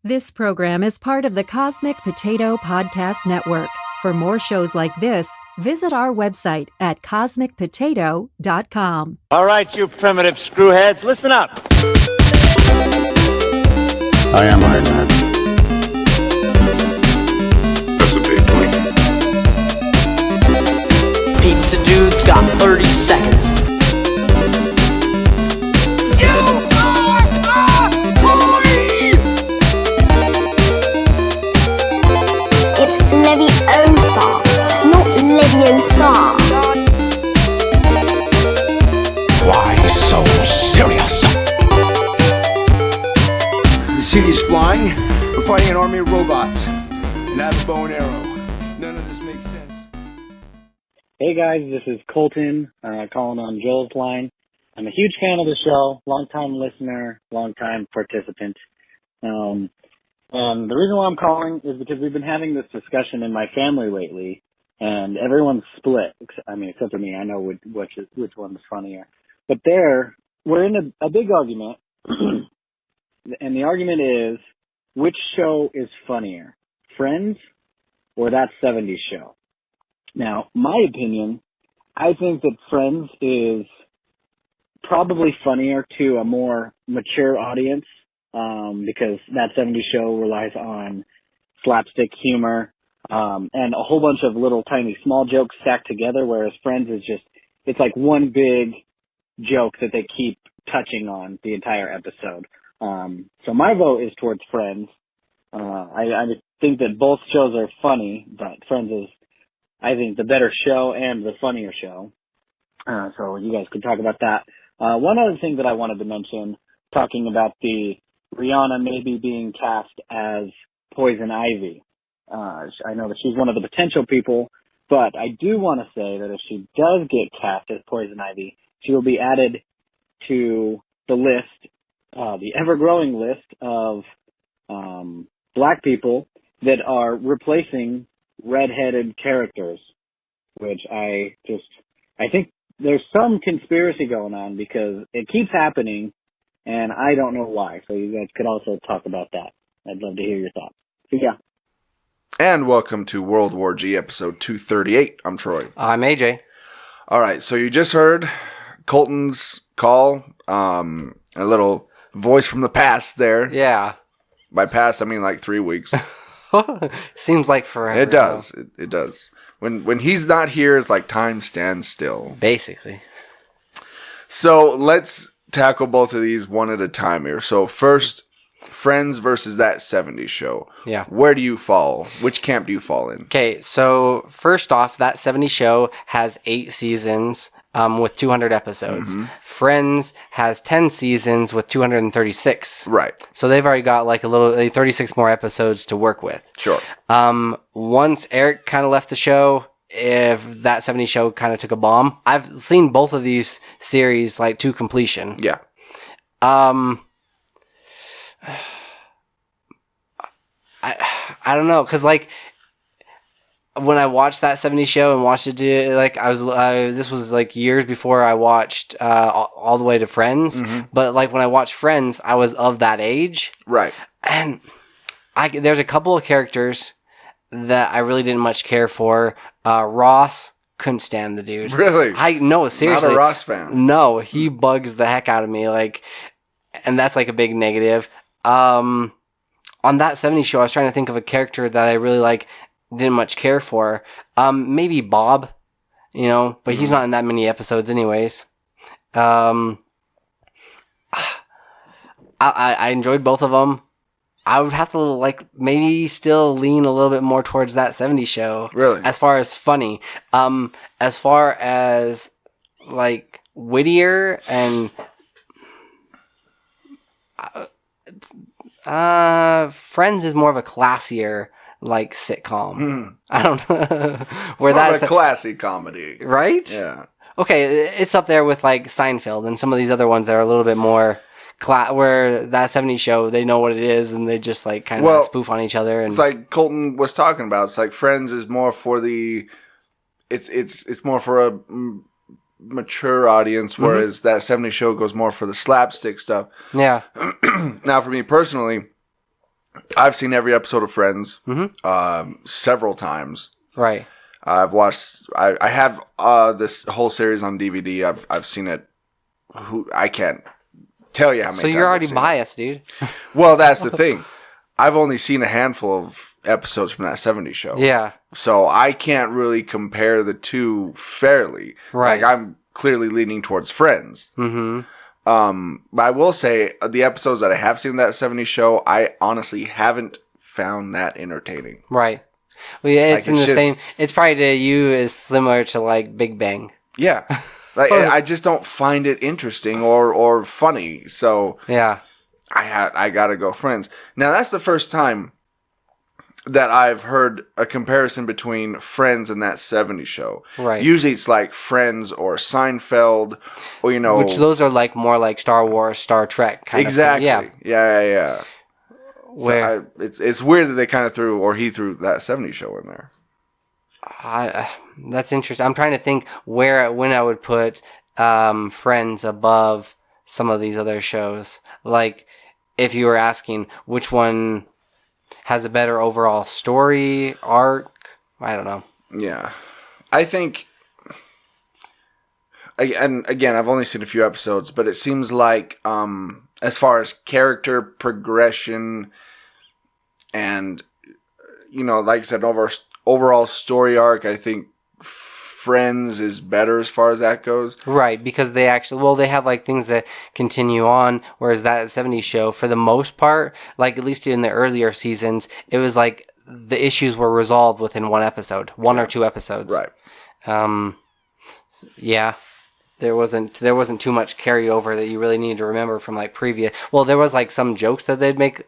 This program is part of the Cosmic Potato Podcast Network. For more shows like this, visit our website at cosmicpotato.com. All right, you primitive screwheads, listen up. I am Iron Man. That's a big point. Pizza Dude's got 30 seconds. You are a toy! It's Leviosa, not Leviosa. Why so serious? The city's flying. We're fighting an army of robots. And I have a bow and arrow. None of this makes sense. Hey guys, this is Colton, calling on Joel's line. I'm a huge fan of the show, long-time listener, long-time participant. And the reason why I'm calling is because we've been having this discussion in my family lately, and everyone's split. Except for me. I know which one's funnier. But we're in a big argument, and the argument is, which show is funnier, Friends or That 70s Show? Now, my opinion, I think that Friends is probably funnier to a more mature audience, because That 70s Show relies on slapstick humor, and a whole bunch of little tiny small jokes stacked together, whereas Friends is it's like one big joke that they keep touching on the entire episode. So my vote is towards Friends. I think that both shows are funny, but Friends is, I think, the better show and the funnier show. So you guys could talk about that. One other thing that I wanted to mention, talking about the Rihanna maybe being cast as Poison Ivy. I know that she's one of the potential people, but I do want to say that if she does get cast as Poison Ivy, she will be added to the list, the ever-growing list of black people that are replacing red-headed characters, which I think there's some conspiracy going on because it keeps happening, and I don't know why. So you guys could also talk about that. I'd love to hear your thoughts. So yeah. And welcome to World War G episode 238. I'm Troy. I'm AJ. All right, so you just heard Colton's call, a little voice from the past there. Yeah. By past, I mean like 3 weeks. Seems like forever. It does. It does. When he's not here, it's like time stands still. Basically. So let's tackle both of these one at a time here. So first, Friends versus That 70s Show. Yeah. Where do you fall? Which camp do you fall in? Okay, so first off, That 70s Show has 8 seasons with 200 episodes. Mm-hmm. Friends has 10 seasons with 236. Right. So they've already got like 36 more episodes to work with. Sure. Once Eric kind of left the show, if That 70s Show kind of took a bomb, I've seen both of these series like to completion. Yeah. I don't know, because like when I watched That 70s Show and watched it do, like this was like years before I watched all the way to Friends. Mm-hmm. But like when I watched Friends, I was of that age, Right. and there's a couple of characters that I really didn't much care for. Ross, couldn't stand the dude. Really? No, seriously. Not a Ross fan. No, he bugs the heck out of me. Like, and that's like a big negative. On That 70s Show, I was trying to think of a character that I really didn't much care for. Maybe Bob, but he's not in that many episodes anyways. I enjoyed both of them. I would have to maybe still lean a little bit more towards That 70s Show. Really? As far as funny. As far as wittier and Friends is more of a classier sitcom. I don't know. Where that's a classy comedy. Right? Yeah. Okay, it's up there with Seinfeld and some of these other ones that are a little bit more where That 70s Show, they know what it is and they just kind of spoof on each other. And it's like Colton was talking about. It's like Friends is more for it's more for a mature audience, whereas That 70s Show goes more for the slapstick stuff. Yeah. Now, for me personally, I've seen every episode of Friends several times. Right. I've watched. I have this whole series on DVD. I've seen it. I can't tell you how many. So times you're I've already seen biased, dude. Well, that's the thing. I've only seen a handful of episodes from that 70s show. Yeah. So I can't really compare the two fairly. Right. Like, I'm clearly leaning towards Friends. Mm-hmm. But I will say, the episodes that I have seen of that 70s show, I honestly haven't found that entertaining. Right. Well, yeah, it's Like, in it's the just- same. It's probably to you is similar to like Big Bang. Yeah. Like, I just don't find it interesting or funny. So Yeah. I gotta go Friends. Now, that's the first time that I've heard a comparison between Friends and that 70s show. Right. Usually it's like Friends or Seinfeld, or, you know. Which those are like more like Star Wars, Star Trek kind exactly. of thing. Yeah. Where So it's weird that they kind of he threw that 70s show in there. that's interesting. I'm trying to think when I would put Friends above some of these other shows. Like if you were asking which one has a better overall story arc, I don't know. Yeah. I think, and again, I've only seen a few episodes, but it seems like as far as character progression and, you know, like I said, overall story arc, I think Friends is better as far as that goes. Right, because they have like things that continue on, whereas that 70s show, for the most part, like at least in the earlier seasons, it was like the issues were resolved within one episode, one or two episodes. Right. Yeah. There wasn't too much carryover that you really need to remember from like previous. Well, there was like some jokes that they'd make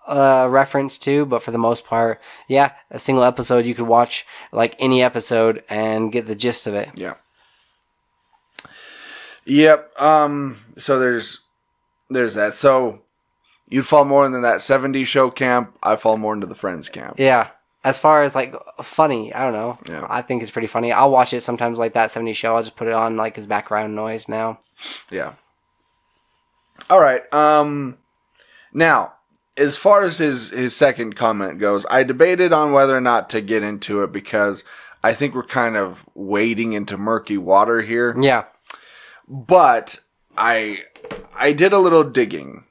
reference to, but for the most part, yeah, a single episode you could watch like any episode and get the gist of it. Yeah. Yep. So there's that. So you'd fall more into that 70s show camp. I fall more into the Friends camp. Yeah. As far as like funny, I don't know. Yeah. I think it's pretty funny. I'll watch it sometimes like that 70s show. I'll just put it on like as background noise now. Yeah. All right. Now, as far as his second comment goes, I debated on whether or not to get into it because I think we're kind of wading into murky water here. Yeah. But I did a little digging,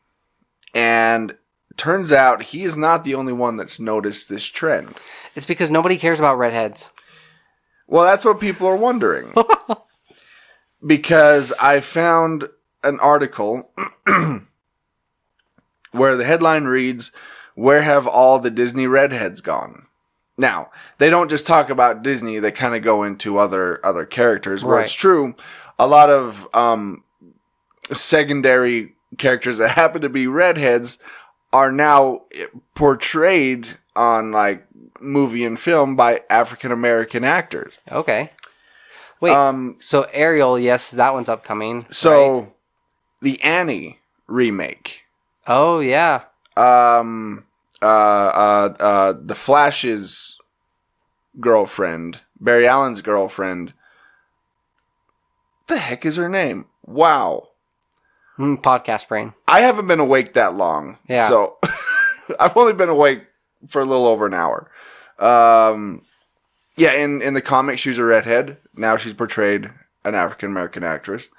and turns out he is not the only one that's noticed this trend. It's because nobody cares about redheads. Well, that's what people are wondering. Because I found an article where the headline reads, "Where have all the Disney redheads gone?" Now, they don't just talk about Disney, they kind of go into other characters, where it's true. A lot of secondary characters that happen to be redheads are now portrayed on like movie and film by African American actors. Okay. Wait, so Ariel, yes, that one's upcoming. So right? the Annie remake. Oh yeah. The Flash's girlfriend, Barry Allen's girlfriend. The heck is her name? Wow. Podcast brain. I haven't been awake that long. Yeah. So I've only been awake for a little over an hour. Yeah, in the comic, she was a redhead. Now she's portrayed an African American actress.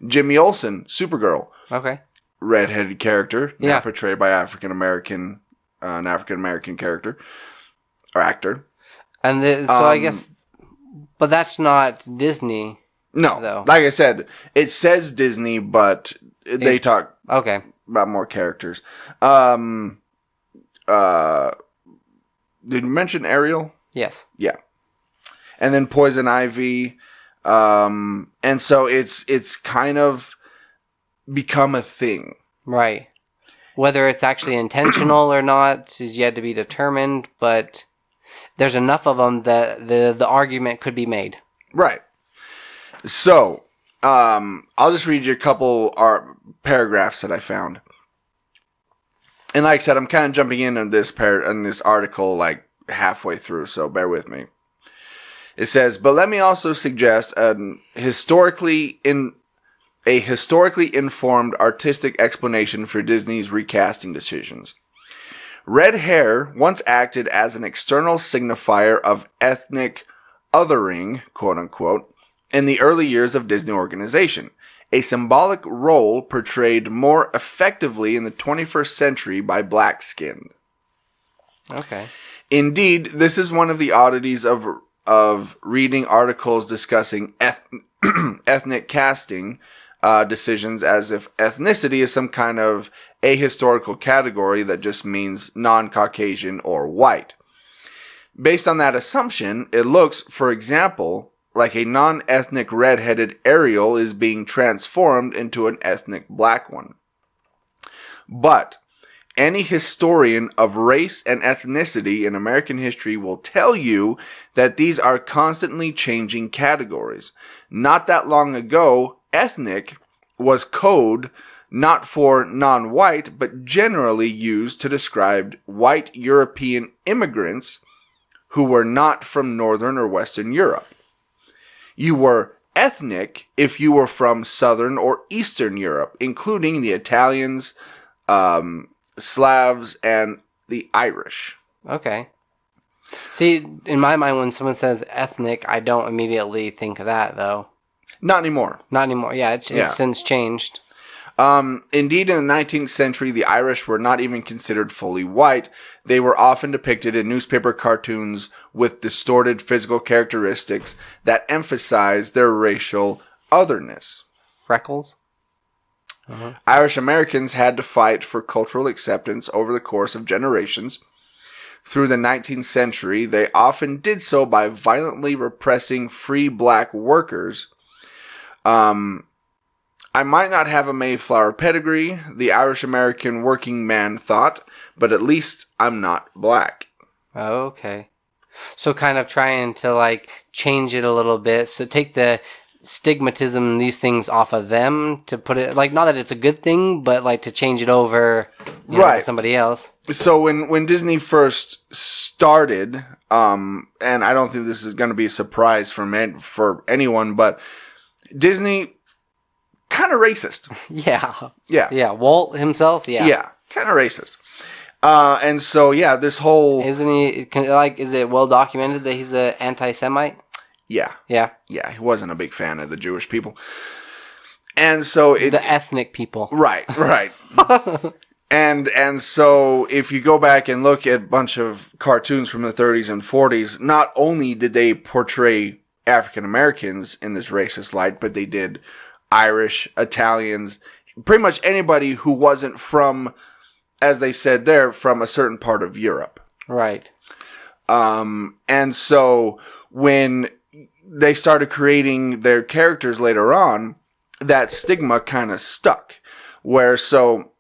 Jimmy Olsen, Supergirl. Okay. Redheaded character. Now Yeah. portrayed by an African American character or actor. And so I guess, but that's not Disney. No, though. Like I said, it says Disney, but they talk Okay. about more characters. Did you mention Ariel? Yes. Yeah. And then Poison Ivy. And so it's kind of become a thing. Right. Whether it's actually intentional or not is yet to be determined, but there's enough of them that the argument could be made. Right. So, I'll just read you a couple paragraphs that I found. And like I said, I'm kind of jumping in on this article like halfway through, so bear with me. It says, but let me also suggest a historically informed artistic explanation for Disney's recasting decisions. Red hair once acted as an external signifier of ethnic othering, quote unquote, in the early years of Disney organization, a symbolic role portrayed more effectively in the 21st century by black-skinned. Okay. Indeed, this is one of the oddities of reading articles discussing ethnic casting decisions, as if ethnicity is some kind of ahistorical category that just means non-Caucasian or white. Based on that assumption, it looks, for example, like a non-ethnic red-headed Ariel is being transformed into an ethnic black one. But any historian of race and ethnicity in American history will tell you that these are constantly changing categories. Not that long ago, ethnic was code not for non-white, but generally used to describe white European immigrants who were not from Northern or Western Europe. You were ethnic if you were from Southern or Eastern Europe, including the Italians, Slavs, and the Irish. Okay. See, in my mind, when someone says ethnic, I don't immediately think of that, though. Not anymore. Not anymore. Yeah, it's since changed. Indeed, in the 19th century, the Irish were not even considered fully white. They were often depicted in newspaper cartoons with distorted physical characteristics that emphasized their racial otherness. Freckles? Irish Americans had to fight for cultural acceptance over the course of generations. Through the 19th century, they often did so by violently repressing free black workers. I might not have a Mayflower pedigree, the Irish American working man thought, but at least I'm not black. Oh, okay. So kind of trying to like change it a little bit. So take the stigmatism, these things off of them to put it like, not that it's a good thing, but like to change it over to somebody else. So when Disney first started, and I don't think this is going to be a surprise for anyone, but Disney kind of racist. Yeah. Walt himself. Yeah. Kind of racist. And so this whole isn't he like? Is it well documented that he's an anti-Semite? Yeah. He wasn't a big fan of the Jewish people, and so the ethnic people. Right. And so if you go back and look at a bunch of cartoons from the 30s and 40s, not only did they portray African Americans in this racist light, but they did Irish, Italians, pretty much anybody who wasn't from, as they said there, from a certain part of Europe. Right. And so when they started creating their characters later on, that stigma kind of stuck. Where so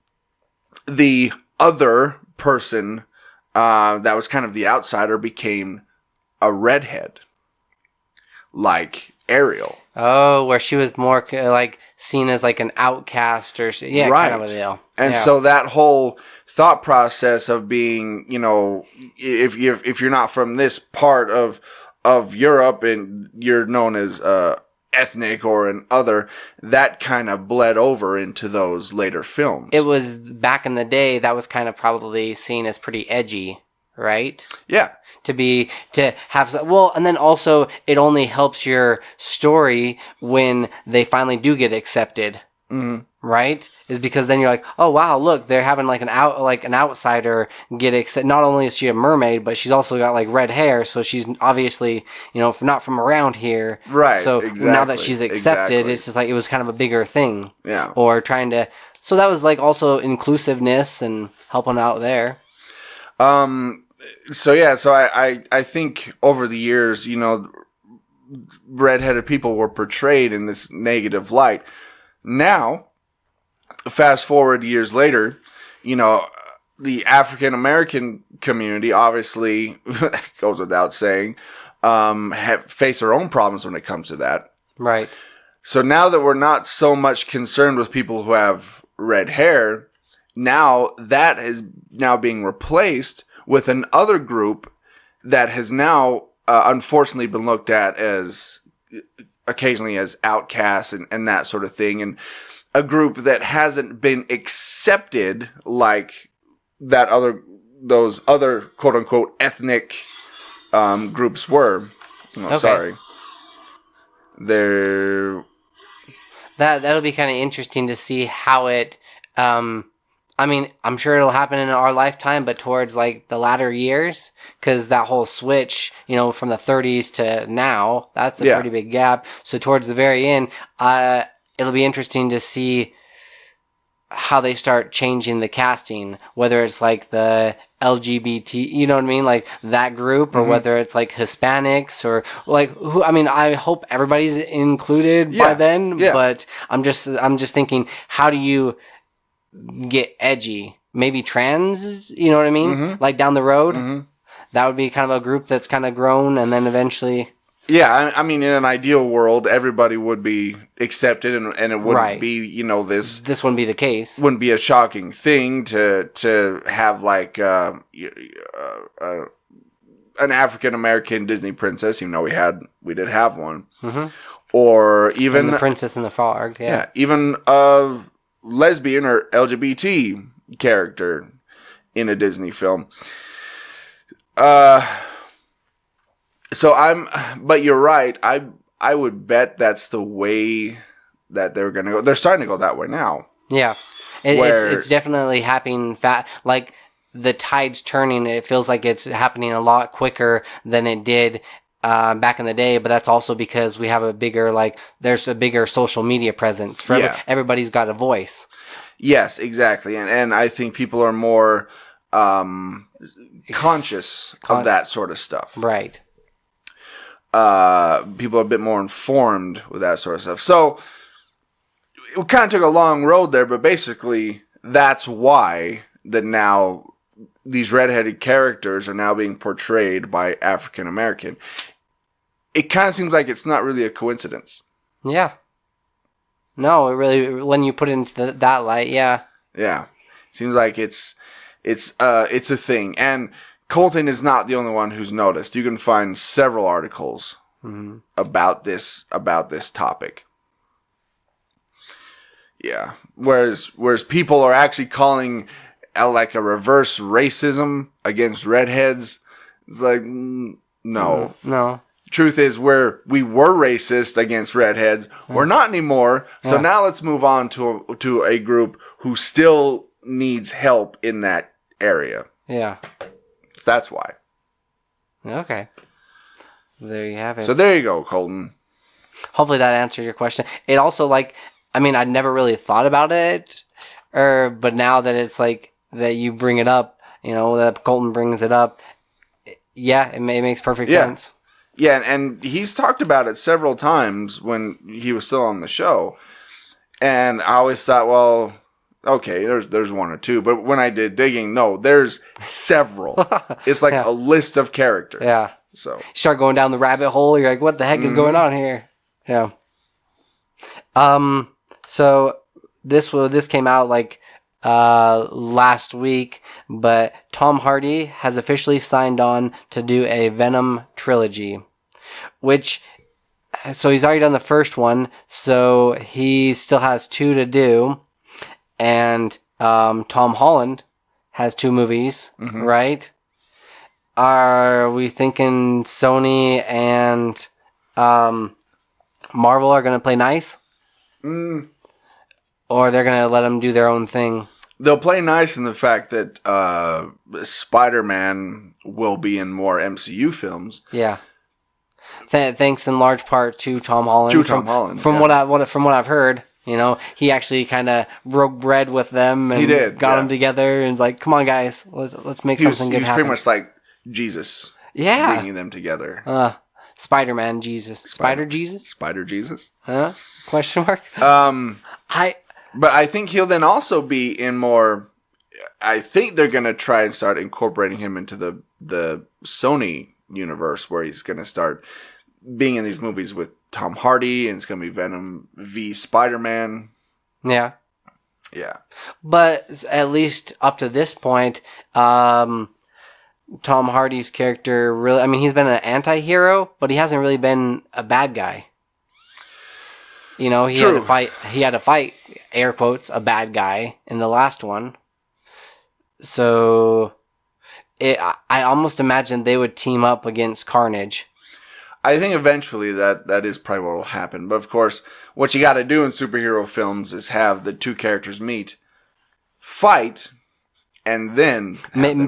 the other person that was kind of the outsider became a redhead. Like Ariel. Oh, where she was more like seen as like an outcast or right. Kind of a deal. And so that whole thought process of being, if you're not from this part of Europe and you're known as ethnic or an other, that kind of bled over into those later films. It was back in the day that was kind of probably seen as pretty edgy, right? Yeah. To have, well, and then also it only helps your story when they finally do get accepted, right? Is because then you're like, oh wow, look, they're having like an outsider get accepted. Not only is she a mermaid, but she's also got like red hair, so she's obviously not from around here, right? So now that she's accepted, it's just like it was kind of a bigger thing, yeah. Or trying to, so that was like also inclusiveness and helping out there. So I think over the years, redheaded people were portrayed in this negative light. Now, fast forward years later, the African American community, obviously, goes without saying, face their own problems when it comes to that. Right. So now that we're not so much concerned with people who have red hair, now that is now being replaced with another group that has now unfortunately been looked at as occasionally as outcasts and that sort of thing, and a group that hasn't been accepted like that other those other quote unquote ethnic groups were. Okay. Sorry. They're That'll be kind of interesting to see how it. I mean, I'm sure it'll happen in our lifetime, but towards like the latter years, because that whole switch, from the 30s to now, that's a pretty big gap. So towards the very end, it'll be interesting to see how they start changing the casting, whether it's like the LGBT, you know what I mean, like that group, or whether it's like Hispanics or like who. I mean, I hope everybody's included by then, but I'm just thinking, how do you get edgy? Maybe trans, you know what I mean? Like down the road, that would be kind of a group that's kind of grown, and then eventually. Yeah, I mean, in an ideal world, everybody would be accepted, and it wouldn't be, this wouldn't be the case. Wouldn't be a shocking thing to have like an African American Disney princess, even though we did have one, or even and the Princess and the Frog. Yeah, even a lesbian or LGBT character in a Disney film. But you're right. I would bet that's the way that they're gonna go. They're starting to go that way now. Yeah, it's definitely happening. Like the tide's turning. It feels like it's happening a lot quicker than it did back in the day. But that's also because we have there's a bigger social media presence. Everybody's got a voice. Yes, exactly, and I think people are more conscious of that sort of stuff. Right. People are a bit more informed with that sort of stuff. So it kind of took a long road there, but basically that's why that now these redheaded characters are now being portrayed by African American. It kind of seems like it's not really a coincidence. Yeah. No, it really, when you put it into that light, yeah. Yeah. Seems like it's a thing. And Colton is not the only one who's noticed. You can find several articles about this topic. Yeah. Whereas people are actually calling like a reverse racism against redheads. It's like, no. No. Truth is, we were racist against redheads. We're not anymore. So now let's move on to a group who still needs help in that area. Yeah. That's why. Okay. There you have it. So there you go, Colton. Hopefully that answers your question. It also I'd never really thought about it, but now that it's like that you bring it up, that Colton brings it up, it makes perfect sense. Yeah, and he's talked about it several times when he was still on the show. And I always thought, well, okay, there's one or two. But when I did digging, no, there's several. It's like a list of characters. Yeah. So you start going down the rabbit hole, you're like, what the heck is going on here? Yeah. So this came out last week, but Tom Hardy has officially signed on to do a Venom trilogy, so he's already done the first one, so he still has 2 to do, and Tom Holland has 2 movies, right? Are we thinking Sony and Marvel are going to play nice? Or they're going to let them do their own thing? They'll play nice in the fact that Spider-Man will be in more MCU films. Yeah. Thanks in large part to Tom Holland. From what I've heard, he actually kind of broke bread with them and got them together and was like, "Come on, guys, let's make something good happen." He was pretty much like Jesus. Yeah. Bringing them together. Spider-Man Jesus. Spider Jesus? Spider Jesus? Question mark? But I think he'll then also be in more. I think they're going to try and start incorporating him into the Sony universe, where he's going to start being in these movies with Tom Hardy, and it's going to be Venom v Spider-Man. Yeah. Yeah. But at least up to this point, Tom Hardy's character really, he's been an anti-hero, but he hasn't really been a bad guy. He had to fight, air quotes, a bad guy in the last one. So I almost imagine they would team up against Carnage. I think eventually that is probably what will happen. But of course, what you got to do in superhero films is have the two characters meet, fight, and then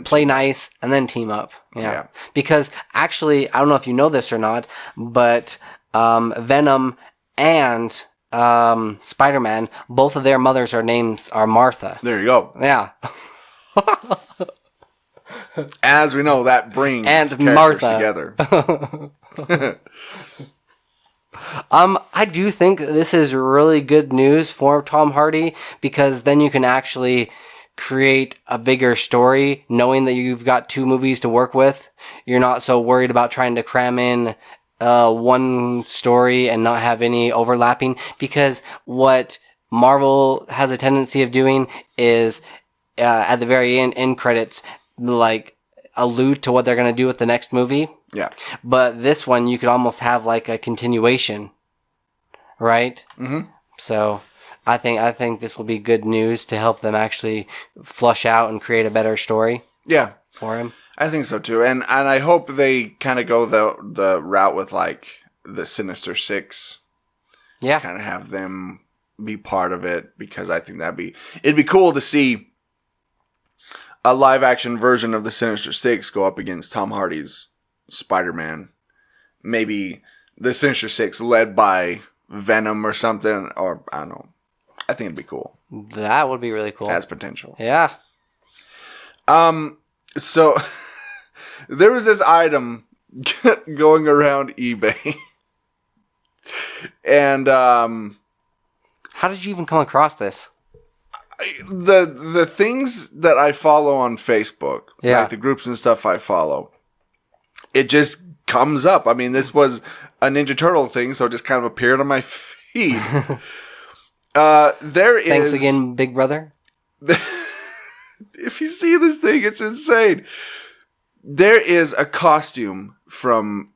Play nice and then team up. Yeah. Because actually, I don't know if you know this or not, but Venom and Spider-Man, both of their mothers' names are Martha. There you go. Yeah. As we know, that brings and characters Martha together. I do think this is really good news for Tom Hardy, because then you can actually create a bigger story knowing that you've got 2 movies to work with. You're not so worried about trying to cram in one story and not have any overlapping, because what Marvel has a tendency of doing is at the very end credits, like, allude to what they're going to do with the next movie. Yeah. But this one, you could almost have like a continuation, right? Mm-hmm. So I think this will be good news to help them actually flush out and create a better story. Yeah. For him. I think so too. And I hope they kind of go the route with like the Sinister Six. Yeah. Kind of have them be part of it, because I think it'd be cool to see a live action version of the Sinister Six go up against Tom Hardy's Spider-Man. Maybe the Sinister Six led by Venom or something, or I don't know. I think it'd be cool. That would be really cool. Has potential. Yeah. So there was this item going around eBay. And how did you even come across this? The things that I follow on Facebook, like the groups and stuff I follow, it just comes up. I mean, this was a Ninja Turtle thing, so it just kind of appeared on my feed. Thanks again, Big Brother. If you see this thing, it's insane. There is a costume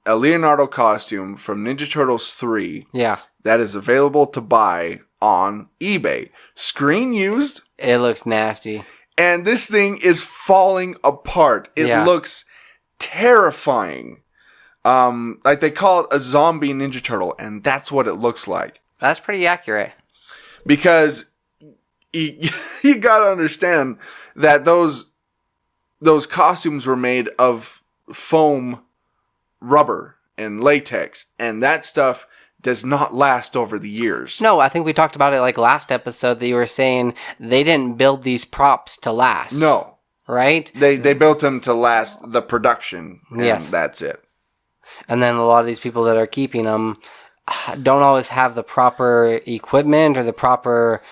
a Leonardo costume from Ninja Turtles 3. Yeah. That is available to buy on eBay. Screen used. It looks nasty. And this thing is falling apart. It looks terrifying. Like they call it a zombie Ninja Turtle, and that's what it looks like. That's pretty accurate. Because you gotta understand that those costumes were made of foam, rubber, and latex, and that stuff does not last over the years. No, I think we talked about it like last episode that you were saying they didn't build these props to last. No. Right? They built them to last the production, and that's it. And then a lot of these people that are keeping them don't always have the proper equipment or the proper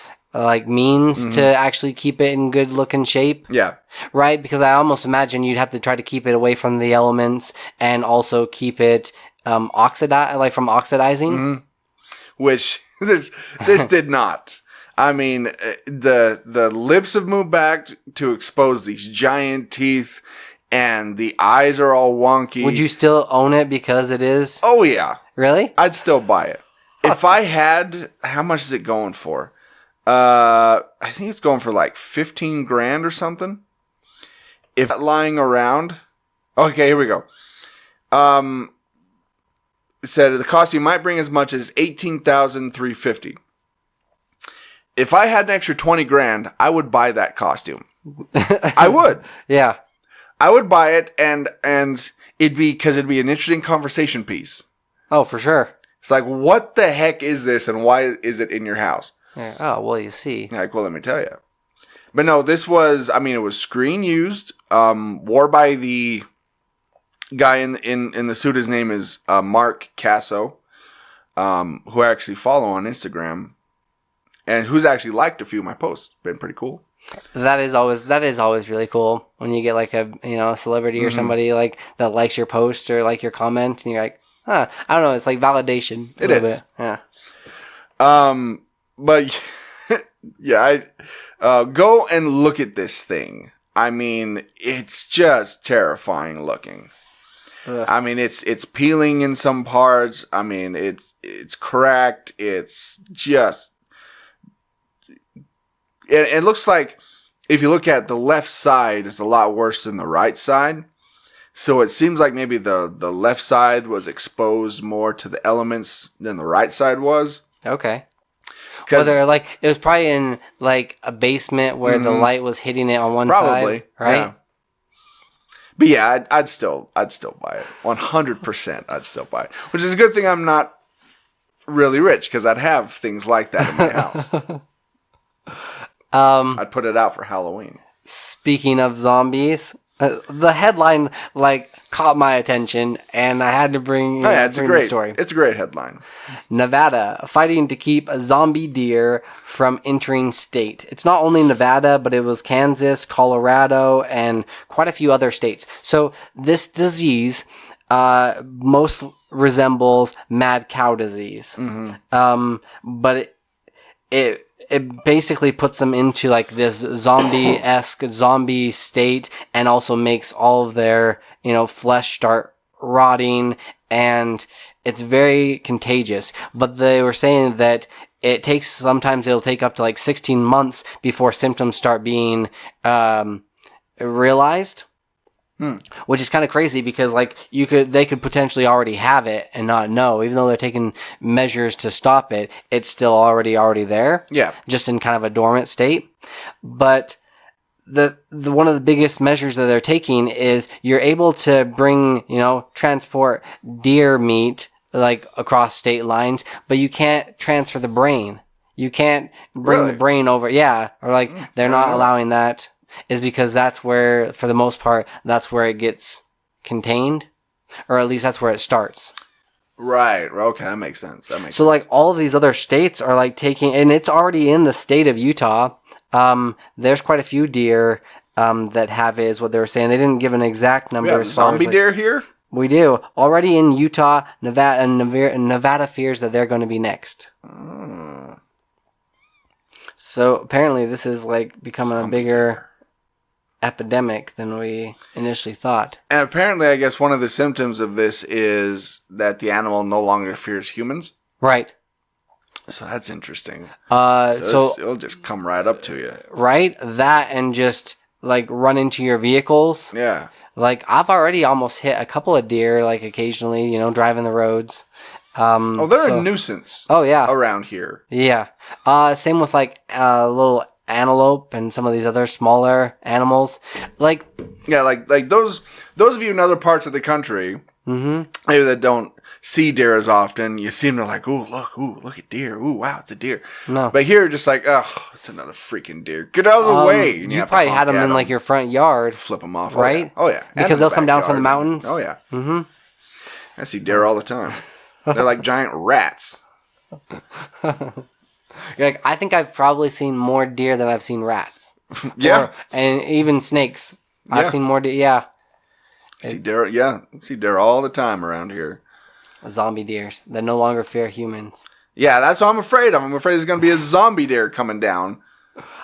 means to actually keep it in good looking shape. Yeah. Right? Because I almost imagine you'd have to try to keep it away from the elements and also keep it from oxidizing. Mm-hmm. Which this did not. I mean, the lips have moved back to expose these giant teeth, and the eyes are all wonky. Would you still own it because it is? Oh, yeah. Really? I'd still buy it. If I had, how much is it going for? I think it's going for like 15 grand or something. If lying around. Okay, here we go. It said the costume might bring as much as $18,350. If I had an extra 20 grand, I would buy that costume. I would. Yeah. I would buy it, and it'd be an interesting conversation piece. Oh, for sure. It's like, what the heck is this, and why is it in your house? Yeah. Oh, well, you see. Like, well, let me tell you. But no, this was, it was screen used, wore by the guy in the suit. His name is Mark Casso, who I actually follow on Instagram, and who's actually liked a few of my posts. Been pretty cool. That is always really cool when you get like a celebrity or somebody like that likes your post or like your comment, and you're like, I don't know, it's like validation. It is. Bit. Yeah. But yeah, go and look at this thing. I mean, it's just terrifying looking. Ugh. I mean, it's peeling in some parts. I mean, it's cracked. It's just, it looks like if you look at the left side, is a lot worse than the right side. So it seems like maybe the left side was exposed more to the elements than the right side was. Okay. Well, they're like, it was probably in like a basement where the light was hitting it on one side, right? Yeah. But yeah, I'd still buy it. 100%, I'd still buy it. Which is a good thing I'm not really rich, because I'd have things like that in my house. I'd put it out for Halloween. Speaking of zombies, the headline like caught my attention, and I had to bring the story. It's a great headline. Nevada fighting to keep a zombie deer from entering state. It's not only Nevada, but it was Kansas, Colorado, and quite a few other states. So this disease most resembles mad cow disease, but it basically puts them into like this zombie-esque zombie state, and also makes all of their, flesh start rotting, and it's very contagious. But they were saying that sometimes it'll take up to like 16 months before symptoms start being realized. Which is kind of crazy, because like they could potentially already have it and not know, even though they're taking measures to stop it. It's still already there. Yeah. Just in kind of a dormant state. But the one of the biggest measures that they're taking is you're able to bring, transport deer meat like across state lines, but you can't transfer the brain. You can't bring the brain over. Yeah. Or like they're not allowing that. Is because that's where, for the most part, that's where it gets contained, or at least that's where it starts. Right. Okay, that makes sense. So, like, all of these other states are like taking, and it's already in the state of Utah. There's quite a few deer that have it, is what they were saying. They didn't give an exact number. We have zombie deer here. We do already in Utah, Nevada, and Nevada fears that they're going to be next. So apparently, this is like becoming a bigger epidemic than we initially thought. And apparently, I guess one of the symptoms of this is that the animal no longer fears humans. Right. So that's interesting. So it'll just come right up to you. Right? That, and just like run into your vehicles. Yeah. Like I've already almost hit a couple of deer, like occasionally, driving the roads. They're a nuisance. Oh yeah. Around here. Yeah. Same with like little antelope and some of these other smaller animals, like those of you in other parts of the country, maybe that don't see deer as often. You see them, they're like, ooh, look at deer. Ooh, wow, it's a deer. No, but here, just like, oh, it's another freaking deer. Get out of the way. And you probably had them in like your front yard, flip them off, right? Oh yeah, because they'll come down from the mountains. Oh yeah. I see deer all the time. They're like giant rats. You're like, I think I've probably seen more deer than I've seen rats. Yeah. And even snakes. Yeah. I've seen more deer. Yeah. See deer all the time around here. Zombie deers that no longer fear humans. Yeah, that's what I'm afraid of. I'm afraid there's going to be a zombie deer coming down.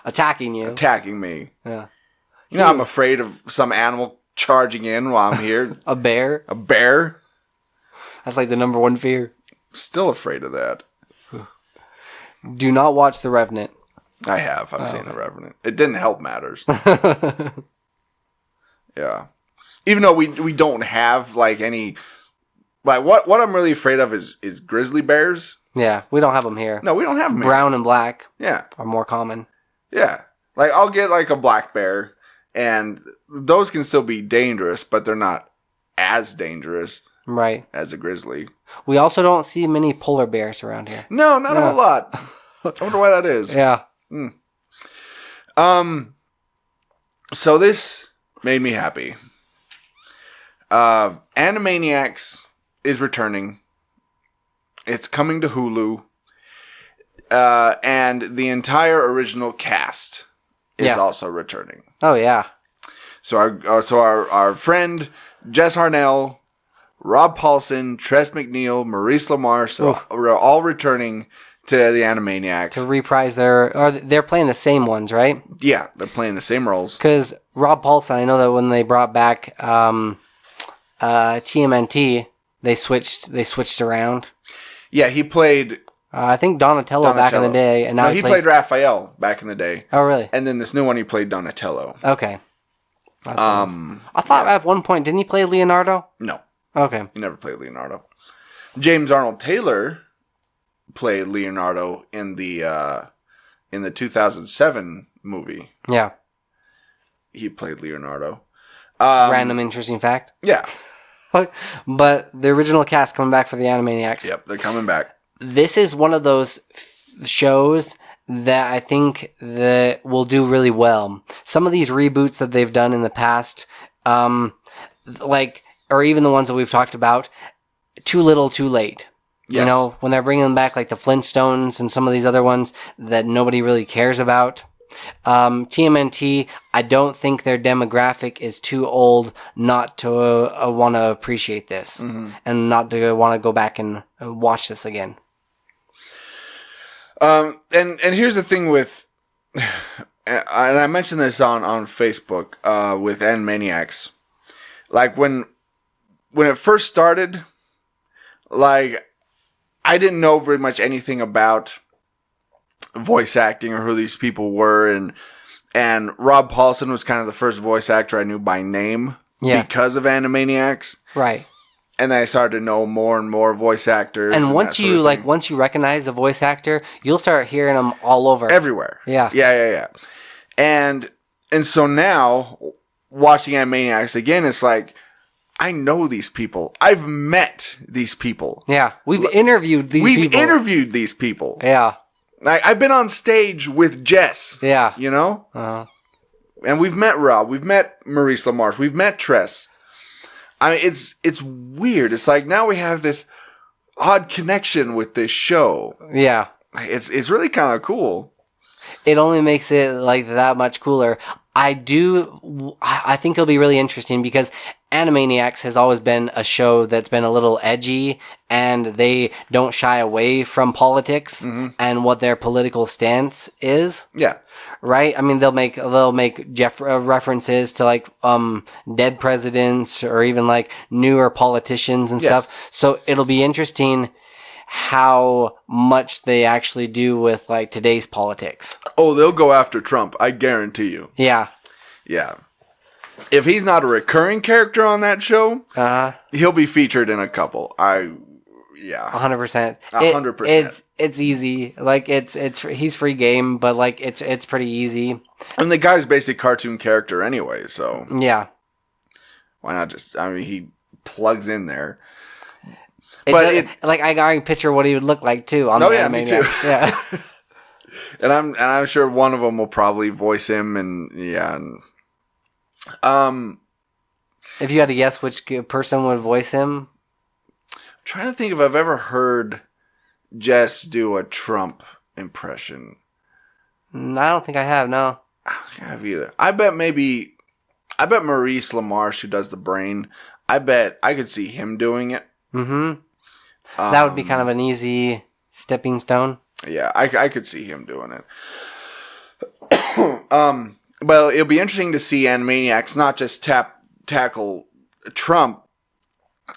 Attacking you. Attacking me. Yeah. I'm afraid of some animal charging in while I'm here. A bear? A bear? That's like the number one fear. Still afraid of that. Do not watch The Revenant. I have. I've seen The Revenant. It didn't help matters. Yeah. Even though we don't have like any, like what I'm really afraid of is grizzly bears. Yeah, we don't have them here. No, we don't have them here. Brown and black. Yeah. Are more common. Yeah. Like I'll get like a black bear, and those can still be dangerous, but they're not as dangerous. Right. As a grizzly. We also don't see many polar bears around here. No, not a whole lot. I wonder why that is. Yeah. So this made me happy. Animaniacs is returning. It's coming to Hulu. And the entire original cast is also returning. Oh yeah. So our friend Jess Harnell, Rob Paulson, Tress MacNeille, Maurice LaMarche, are all returning to the Animaniacs. To reprise they're playing the same ones, right? Yeah, they're playing the same roles. Because Rob Paulson, I know that when they brought back TMNT, they switched around. Yeah, he played I think Donatello back in the day, and now he played Raphael back in the day. Oh, really? And then this new one, he played Donatello. Okay. I thought at one point, didn't he play Leonardo? No. Okay. He never played Leonardo. James Arnold Taylor played Leonardo in the 2007 movie. Yeah. He played Leonardo. Random interesting fact. Yeah. But the original cast coming back for the Animaniacs. Yep, they're coming back. This is one of those shows that I think that will do really well. Some of these reboots that they've done in the past, or even the ones that we've talked about, too little, too late. Yes. You know, when they're bringing them back, like the Flintstones and some of these other ones that nobody really cares about. TMNT, I don't think their demographic is too old not to want to appreciate this and not to want to go back and watch this again. And here's the thing with, and I mentioned this on Facebook with Animaniacs, like when it first started, like I didn't know very much anything about voice acting or who these people were, and Rob Paulson was kind of the first voice actor I knew by name because of Animaniacs. Right. And then I started to know more and more voice actors. And once you once you recognize a voice actor, you'll start hearing them all over. Everywhere. Yeah. Yeah. And so now watching Animaniacs again, it's like I know these people. I've met these people. Yeah. We've interviewed these people. Yeah. I've been on stage with Jess. Yeah. You know? And we've met Rob. We've met Maurice LaMarche. We've met Tress. I mean, it's weird. It's like now we have this odd connection with this show. Yeah. It's really kind of cool. It only makes it like that much cooler. I think it'll be really interesting because Animaniacs has always been a show that's been a little edgy, and they don't shy away from politics and what their political stance is. Yeah. Right? I mean, they'll make references to like dead presidents or even like newer politicians and stuff. So it'll be interesting how much they actually do with like today's politics. Oh, they'll go after Trump, I guarantee you. Yeah. Yeah. If he's not a recurring character on that show, he'll be featured in a couple. 100%. 100%. It's easy. Like he's free game, but like it's pretty easy. And the guy's basically a cartoon character anyway, so yeah. Why not he plugs in there. I can picture what he would look like too on the Animaniacs. Me too. Yeah. and I'm sure one of them will probably voice him, and if you had to guess which person would voice him, I'm trying to think if I've ever heard Jess do a Trump impression. I don't think I have. No, I don't think I have either. I bet Maurice LaMarche, who does the brain, I bet I could see him doing it. That would be kind of an easy stepping stone. Yeah, I could see him doing it. Well, it'll be interesting to see Animaniacs not just tackle Trump,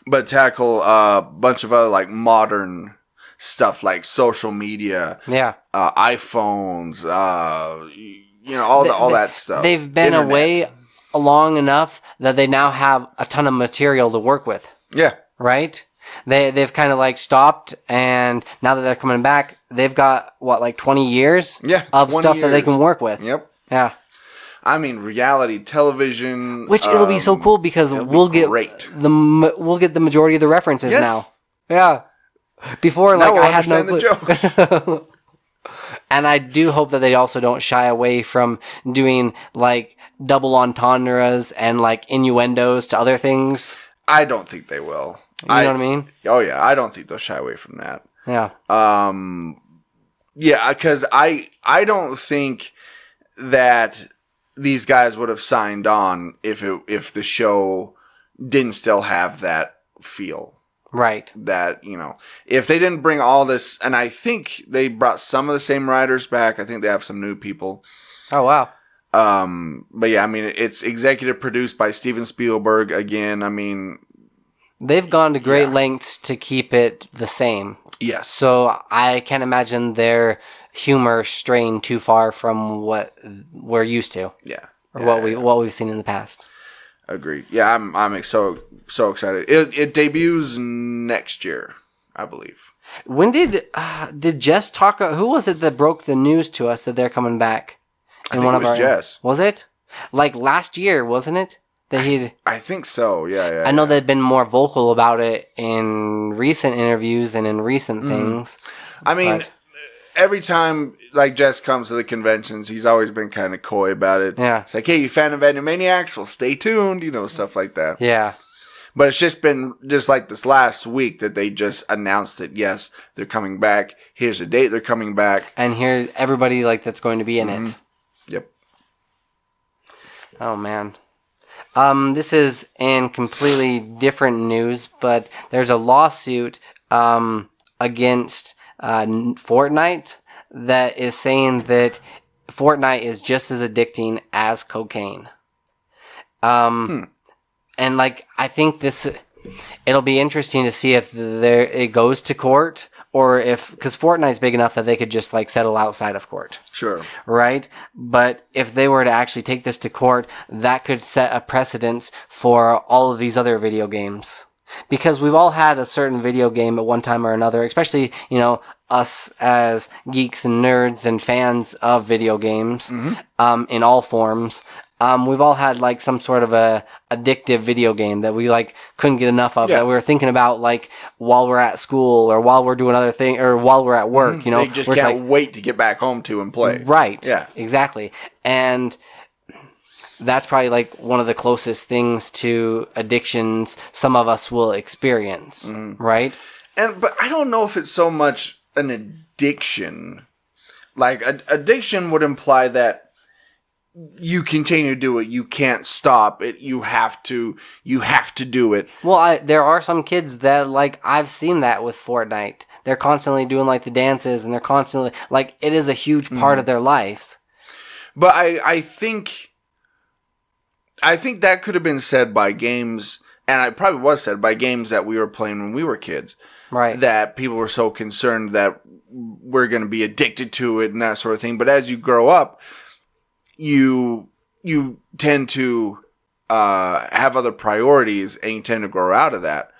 but tackle a bunch of other like modern stuff like social media, iPhones, all that stuff. They've been away long enough that they now have a ton of material to work with. Yeah, right. They've kind of like stopped, and now that they're coming back, they've got 20 years of stuff that they can work with. Yep. Yeah. I mean, reality television, which it'll be so cool because we'll get the majority of the references now. Yeah. Before, now I had no clue. The jokes. And I do hope that they also don't shy away from doing like double entendres and like innuendos to other things. I don't think they will. You know what I mean? Oh yeah, I don't think they'll shy away from that. Yeah. Yeah, because I don't think that these guys would have signed on if the show didn't still have that feel. Right. That, if they didn't bring all this, and I think they brought some of the same writers back. I think they have some new people. Oh, wow. But yeah, I mean, it's executive produced by Steven Spielberg again. I mean, they've gone to great lengths to keep it the same. Yes. So I can't imagine their humor straying too far from what we're used to. Yeah. Or what we've seen in the past. Agreed. Yeah, I'm so excited. It debuts next year, I believe. When did Jess talk? Who was it that broke the news to us that they're coming back? I think it was Jess. Was it? Like last year, wasn't it? I think so. Yeah. I know they've been more vocal about it in recent interviews and in recent things. I mean, every time like Jess comes to the conventions, he's always been kind of coy about it. Yeah. It's like, hey, you fan of Animaniacs? Well, stay tuned. Stuff like that. Yeah. But it's just been just like this last week that they just announced that, yes, they're coming back. Here's the date they're coming back. And here's everybody like that's going to be in it. Yep. Oh, man. This is in completely different news, but there's a lawsuit against Fortnite that is saying that Fortnite is just as addicting as cocaine. And like I think it'll be interesting to see if it goes to court or because Fortnite's big enough that they could just like settle outside of court. Sure. Right? But if they were to actually take this to court, that could set a precedence for all of these other video games. Because we've all had a certain video game at one time or another, especially, us as geeks and nerds and fans of video games, in all forms. We've all had like some sort of a addictive video game that we like couldn't get enough of, that we were thinking about like while we're at school or while we're doing other thing or while we're at work, They just can't wait to get back home to and play. Right. Yeah. Exactly. And that's probably like one of the closest things to addictions some of us will experience, right? But I don't know if it's so much an addiction. Like addiction would imply that you continue to do it. You can't stop it. You have to do it. Well, there are some kids that like I've seen that with Fortnite. They're constantly doing like the dances, and they're constantly like it is a huge part of their lives. But I think that could have been said by games, and it probably was said by games that we were playing when we were kids. Right. That people were so concerned that we're going to be addicted to it and that sort of thing. But as you grow up, you tend to have other priorities, and you tend to grow out of that.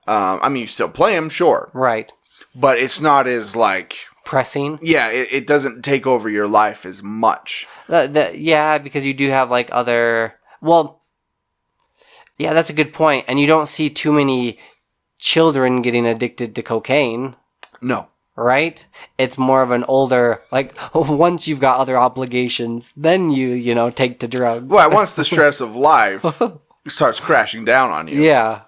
I mean, you still play them, sure. Right. But it's not as like pressing. Yeah, it doesn't take over your life as much. Yeah, because you do have like other. Well, yeah, that's a good point. And you don't see too many children getting addicted to cocaine. No. Right? It's more of an older, like, once you've got other obligations, then you take to drugs. Well, once the stress of life starts crashing down on you. Yeah.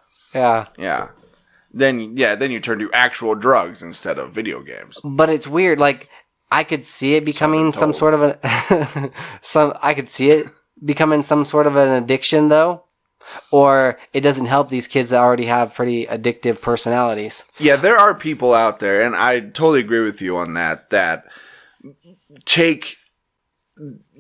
Then you turn to actual drugs instead of video games. But it's weird. Like, I could see it becoming some sort of I could see it becoming some sort of an addiction, though. Or it doesn't help these kids that already have pretty addictive personalities. Yeah, there are people out there, and I totally agree with you on that take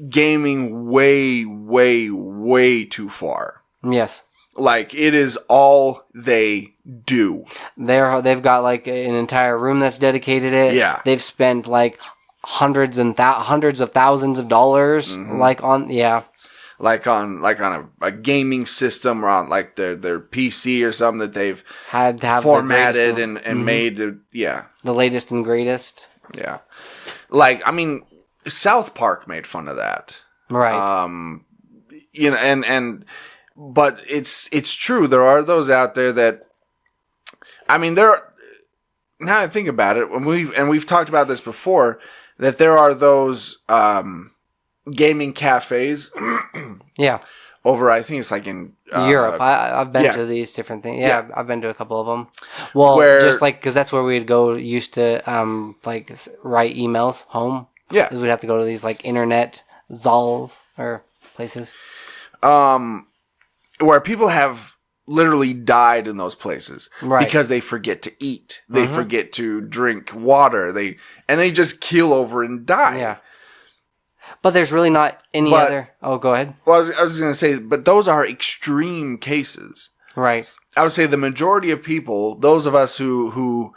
gaming way, way, way too far. Yes. Like, it is all they do. They've got, like, an entire room that's dedicated to it. Yeah. They've spent, like, hundreds of thousands of dollars, like, on, yeah. Like on a gaming system or on like their PC or something that they've had to have formatted and made the latest and greatest. Yeah. Like, I mean, South Park made fun of that. Right. But it's true. There are those out there that, I mean, now I think about it, we've talked about this before, that there are those gaming cafes. Yeah. Over, I think it's like in Europe. I've been to these different things. Yeah, I've been to a couple of them. Well, just like, because that's where we'd go, used to like write emails home. Yeah. Because we'd have to go to these like internet zals or places. Where people have literally died in those places. Right. Because they forget to eat. They forget to drink water. They just keel over and die. Yeah. But there's really not any other... Oh, go ahead. Well, I was going to say, but those are extreme cases. Right. I would say the majority of people, those of us who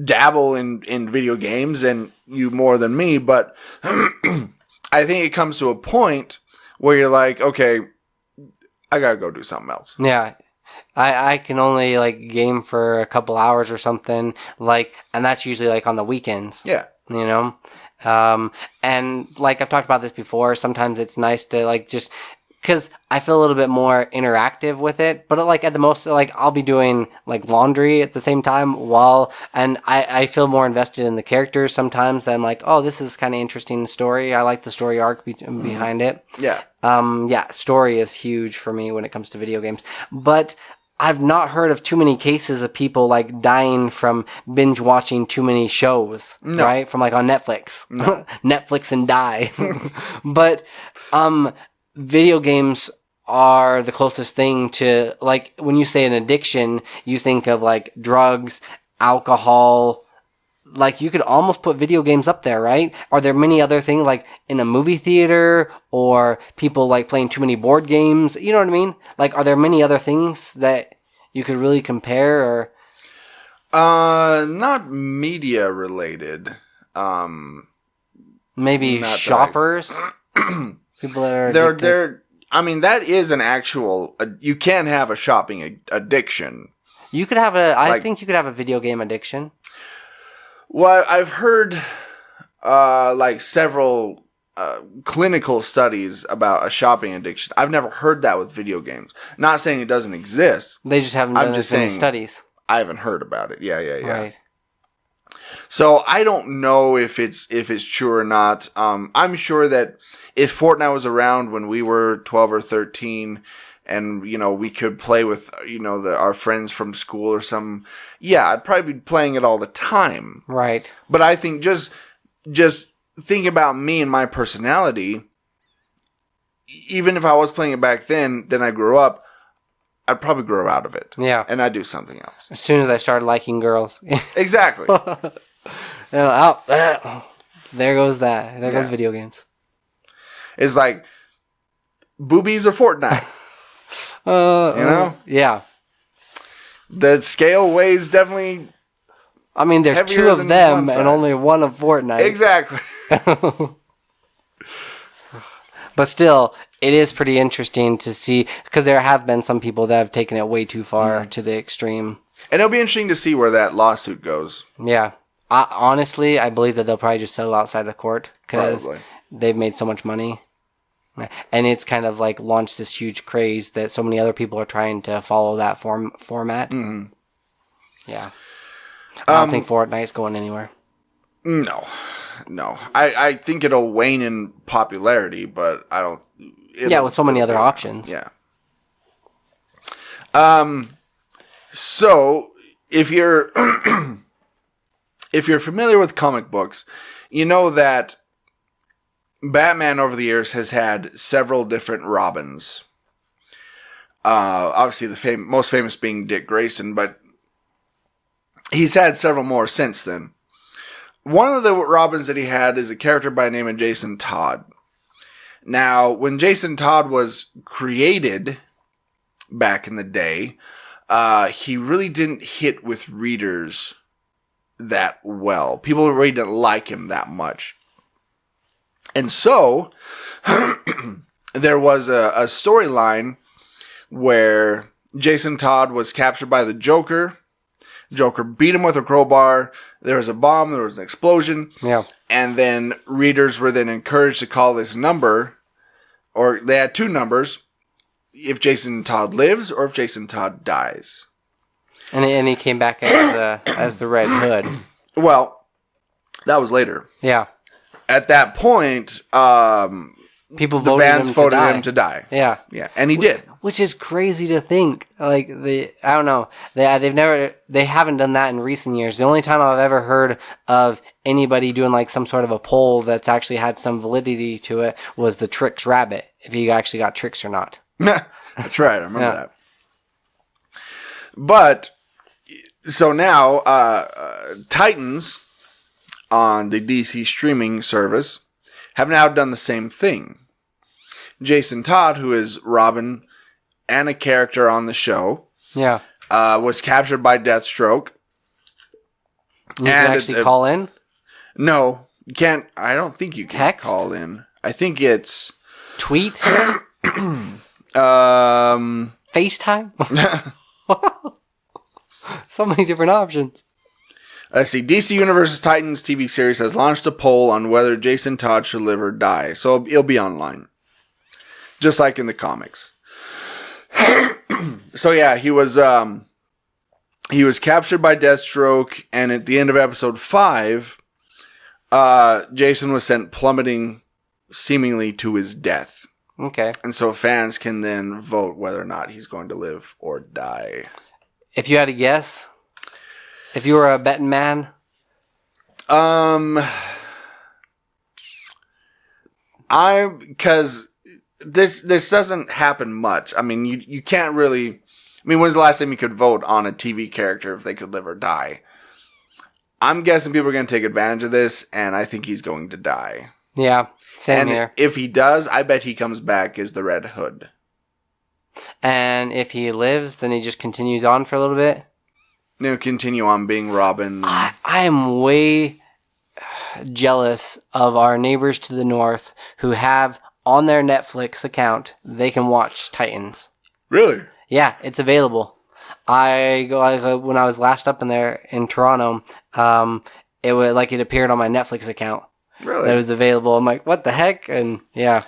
dabble in video games, and you more than me, but I think it comes to a point where you're like, okay, I gotta go do something else. Yeah. I can only like game for a couple hours or something, like, and that's usually like on the weekends. Yeah. You know? And like I've talked about this before, sometimes it's nice to like just, because I feel a little bit more interactive with it, but like at the most, like I'll be doing like laundry at the same time and I feel more invested in the characters sometimes than like, oh, this is kind of interesting story. I like the story arc behind it. Yeah. Yeah, story is huge for me when it comes to video games, but I've not heard of too many cases of people like dying from binge watching too many shows, right? From like on Netflix, Netflix and die. But, video games are the closest thing to, like, when you say an addiction, you think of like drugs, alcohol. Like, you could almost put video games up there, right? Are there many other things, like in a movie theater, or people like playing too many board games? You know what I mean? Like, are there many other things that you could really compare, or? Not media related. Maybe shoppers. People that are addicted. I mean, that is an actual. You can have a shopping addiction. You could have I think you could have a video game addiction. Well, I've heard like several clinical studies about a shopping addiction. I've never heard that with video games. Not saying it doesn't exist. They just haven't done as many studies. I haven't heard about it. Yeah. Right. So I don't know if it's true or not. I'm sure that if Fortnite was around when we were 12 or 13, and we could play with our friends from school or something, yeah, I'd probably be playing it all the time. Right. But I think just think about me and my personality. Even if I was playing it back then I grew up, I'd probably grow out of it. Yeah. And I'd do something else. As soon as I started liking girls. Exactly. There goes that. There goes video games. It's like boobies or Fortnite. Yeah. The scale weighs definitely. I mean, there's two of them and only one of Fortnite. Exactly. But still, it is pretty interesting to see, because there have been some people that have taken it way too far to the extreme. And it'll be interesting to see where that lawsuit goes. Yeah. Honestly, I believe that they'll probably just settle outside of court, because they've made so much money. And it's kind of like launched this huge craze that so many other people are trying to follow that format. Mm-hmm. Yeah. I don't think Fortnite's going anywhere. No. I think it'll wane in popularity, but I don't. Yeah, with so many other options. Yeah. So if you're familiar with comic books, you know that Batman over the years has had several different Robins. Obviously, the most famous being Dick Grayson, but he's had several more since then. One of the Robins that he had is a character by the name of Jason Todd. Now, when Jason Todd was created back in the day, he really didn't hit with readers that well. People really didn't like him that much. And so, there was a storyline where Jason Todd was captured by the Joker. Joker beat him with a crowbar. There was a bomb. There was an explosion. Yeah. And then readers were then encouraged to call this number, or they had two numbers, if Jason Todd lives or if Jason Todd dies. And he came back as the Red Hood. Well, that was later. Yeah. At that point, people voted him to die. Yeah, and he did, which is crazy to think. Like I don't know, they haven't done that in recent years. The only time I've ever heard of anybody doing like some sort of a poll that's actually had some validity to it was the Trix Rabbit, if he actually got tricks or not. That's right, I remember that. But so now, Titans on the DC streaming service have now done the same thing. Jason Todd, who is Robin and a character on the show, was captured by Deathstroke. You can actually call in? No, you can't. I don't think you can Text? call in. I think it's Tweet? FaceTime? So many different options. Let's see. DC Universe's Titans TV series has launched a poll on whether Jason Todd should live or die. So it'll be online. Just like in the comics. So yeah, he was captured by Deathstroke, and at the end of episode 5, Jason was sent plummeting seemingly to his death. Okay. And so fans can then vote whether or not he's going to live or die. If you had a guess, if you were a betting man, because this doesn't happen much. I mean, you can't really. I mean, when's the last time you could vote on a TV character if they could live or die? I'm guessing people are going to take advantage of this, and I think he's going to die. Yeah, same here. If he does, I bet he comes back as the Red Hood. And if he lives, then he just continues on for a little bit. Continue on being Robin. I am way jealous of our neighbors to the north who have on their Netflix account, they can watch Titans. Really? Yeah, it's available. When I was last up in there in Toronto, it appeared on my Netflix account. Really? That it was available. I'm like, what the heck? And yeah.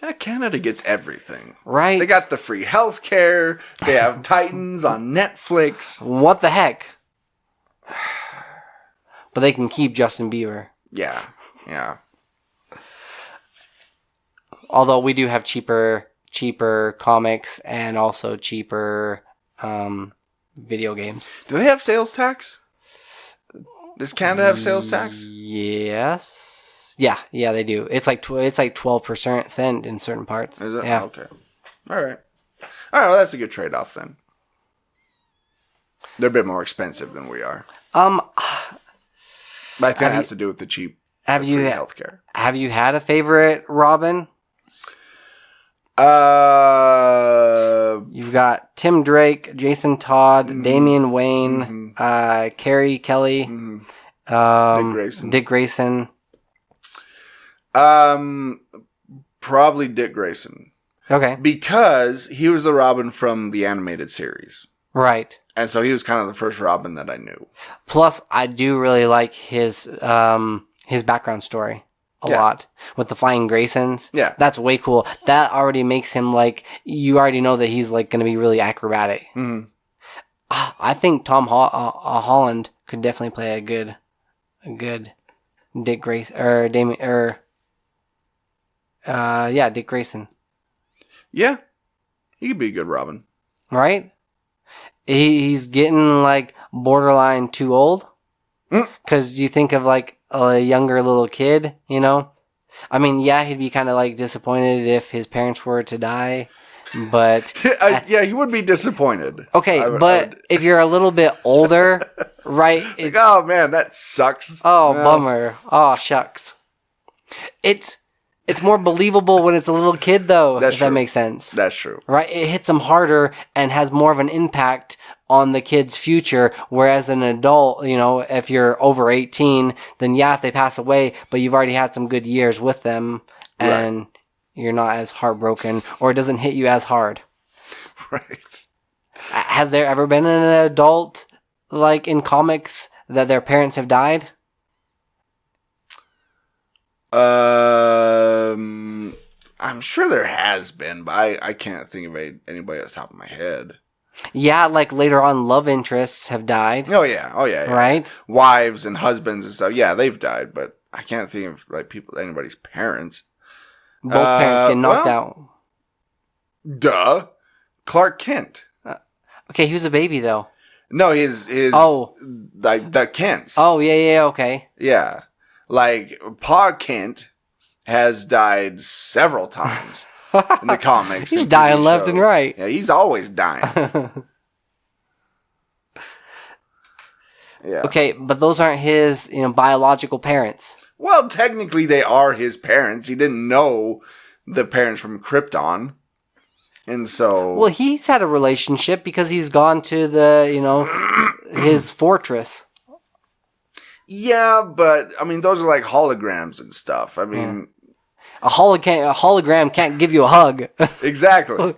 Yeah, Canada gets everything. Right. They got the free healthcare. They have Titans on Netflix. What the heck? But they can keep Justin Bieber. Yeah. Yeah. Although we do have cheaper comics and also cheaper video games. Do they have sales tax? Does Canada have sales tax? Yes. Yeah, they do. It's like 12% in certain parts. Is it? Yeah. Okay. All right. Well, that's a good trade-off then. They're a bit more expensive than we are. But I think that has to do with the cheap free healthcare. Have you had a favorite Robin? You've got Tim Drake, Jason Todd, Damian Wayne, Carrie Kelly, Dick Grayson. Probably Dick Grayson. Okay. Because he was the Robin from the animated series. Right. And so he was kind of the first Robin that I knew. Plus, I do really like his background story a lot with the Flying Graysons. Yeah. That's way cool. That already makes him you already know that he's going to be really acrobatic. Mm-hmm. I think Tom Holland could definitely play a good Dick Grayson Dick Grayson. Yeah. He could be a good Robin. Right? He's getting borderline too old. Because you think of a younger little kid, I mean, yeah, he'd be kind of disappointed if his parents were to die, but yeah, he would be disappointed. Okay, if you're a little bit older, right? Oh man, that sucks. Oh, bummer. Oh, shucks. It's more believable when it's a little kid, though. If that makes sense. That's true. Right? It hits them harder and has more of an impact on the kid's future, whereas an adult, if you're over 18, then if they pass away, but you've already had some good years with them, and you're not as heartbroken, or it doesn't hit you as hard. Right. Has there ever been an adult, in comics, that their parents have died? I'm sure there has been, but I can't think of anybody at the top of my head. Yeah, later on, love interests have died. Oh yeah. Right? Wives and husbands and stuff. Yeah, they've died, but I can't think of anybody's parents. Both parents get knocked out. Duh. Clark Kent. Okay, he was a baby though. No, his the Kents. Oh yeah, okay. Yeah. Pa Kent has died several times in the comics. He's dying left and right. Yeah, he's always dying. Yeah. Okay, but those aren't his, biological parents. Well, technically they are his parents. He didn't know the parents from Krypton. And so... Well, he's had a relationship because he's gone to the, his fortress. Yeah, but I mean, those are like holograms and stuff. I mean, A hologram can't give you a hug. exactly.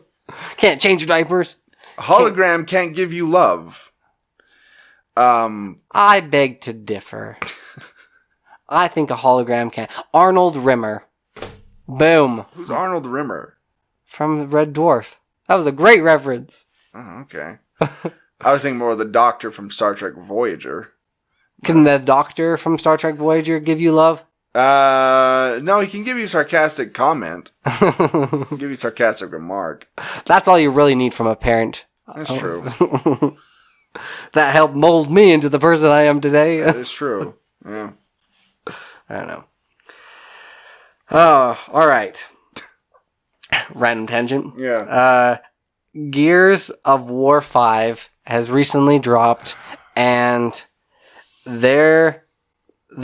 Can't change your diapers. A hologram can't give you love. I beg to differ. I think a hologram can. Arnold Rimmer. Boom. Who's Arnold Rimmer? From Red Dwarf. That was a great reference. Oh, okay. I was thinking more of the Doctor from Star Trek Voyager. Can the Doctor from Star Trek Voyager give you love? No, he can give you sarcastic comment. Give you sarcastic remark. That's all you really need from a parent. That's true. That helped mold me into the person I am today. That is true. Yeah. I don't know. Oh, all right. Random tangent. Yeah. Gears of War 5 has recently dropped, and the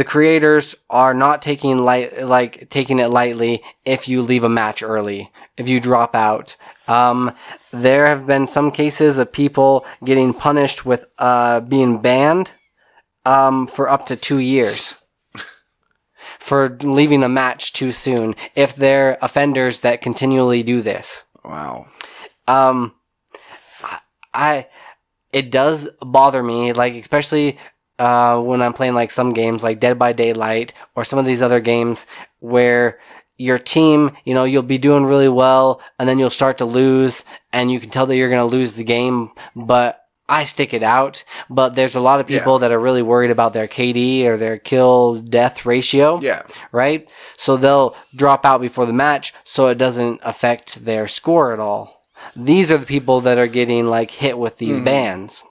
creators are not taking it lightly if you leave a match early, if you drop out. There have been some cases of people getting punished with being banned for up to 2 years for leaving a match too soon if they're offenders that continually do this. Wow. It does bother me, like, especially when I'm playing like some games like Dead by Daylight or some of these other games where your team, you'll be doing really well and then you'll start to lose and you can tell that you're going to lose the game, but I stick it out. But there's a lot of people that are really worried about their KD or their kill death ratio. Yeah. Right? So they'll drop out before the match so it doesn't affect their score at all. These are the people that are getting like hit with these bans.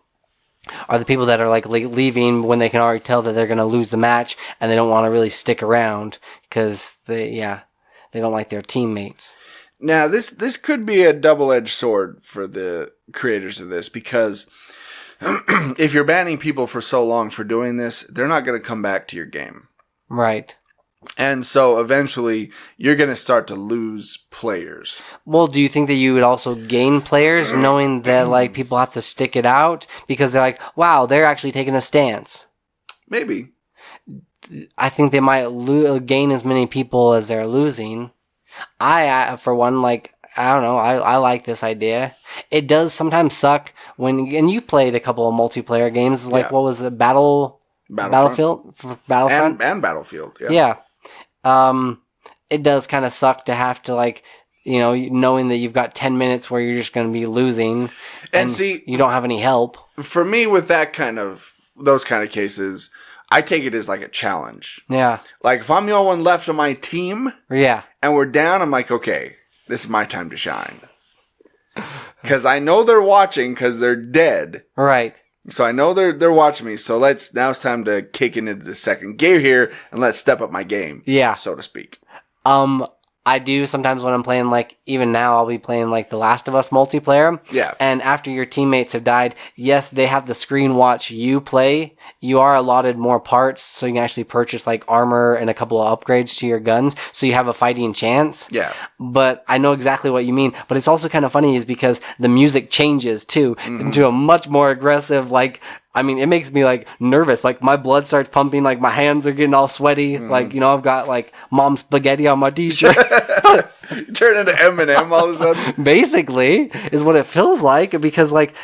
Are the people that are like leaving when they can already tell that they're going to lose the match and they don't want to really stick around because they don't like their teammates. Now, this could be a double-edged sword for the creators of this because if you're banning people for so long for doing this, they're not going to come back to your game. Right. And so eventually you're going to start to lose players. Well, do you think that you would also gain players knowing that like people have to stick it out because they're like, wow, they're actually taking a stance? Maybe. I think they might gain as many people as they're losing. I for one, like, I don't know. I like this idea. It does sometimes suck and you played a couple of multiplayer games. Like, what was it? Battlefront? And Battlefield. Yeah. It does kind of suck to have to, like, knowing that you've got 10 minutes where you're just going to be losing and see, you don't have any help. For me, with those kind of cases, I take it as like a challenge. Yeah. Like if I'm the only one left on my team, and we're down, I'm like, okay, this is my time to shine. Because I know they're watching because they're dead. Right. So I know they're watching me. So now it's time to kick into the second gear here and let's step up my game. Yeah. So to speak. I do sometimes when I'm playing, like, even now I'll be playing like The Last of Us multiplayer. Yeah. And after your teammates have died, yes, they have the screen watch you play. You are allotted more parts, so you can actually purchase like armor and a couple of upgrades to your guns, so you have a fighting chance. Yeah. But I know exactly what you mean. But it's also kind of funny is because the music changes too into a much more aggressive, like, I mean, it makes me like nervous. Like my blood starts pumping. Like my hands are getting all sweaty. Like, I've got like mom spaghetti on my t-shirt. You turn into Eminem all of a sudden. Basically, is what it feels like because like,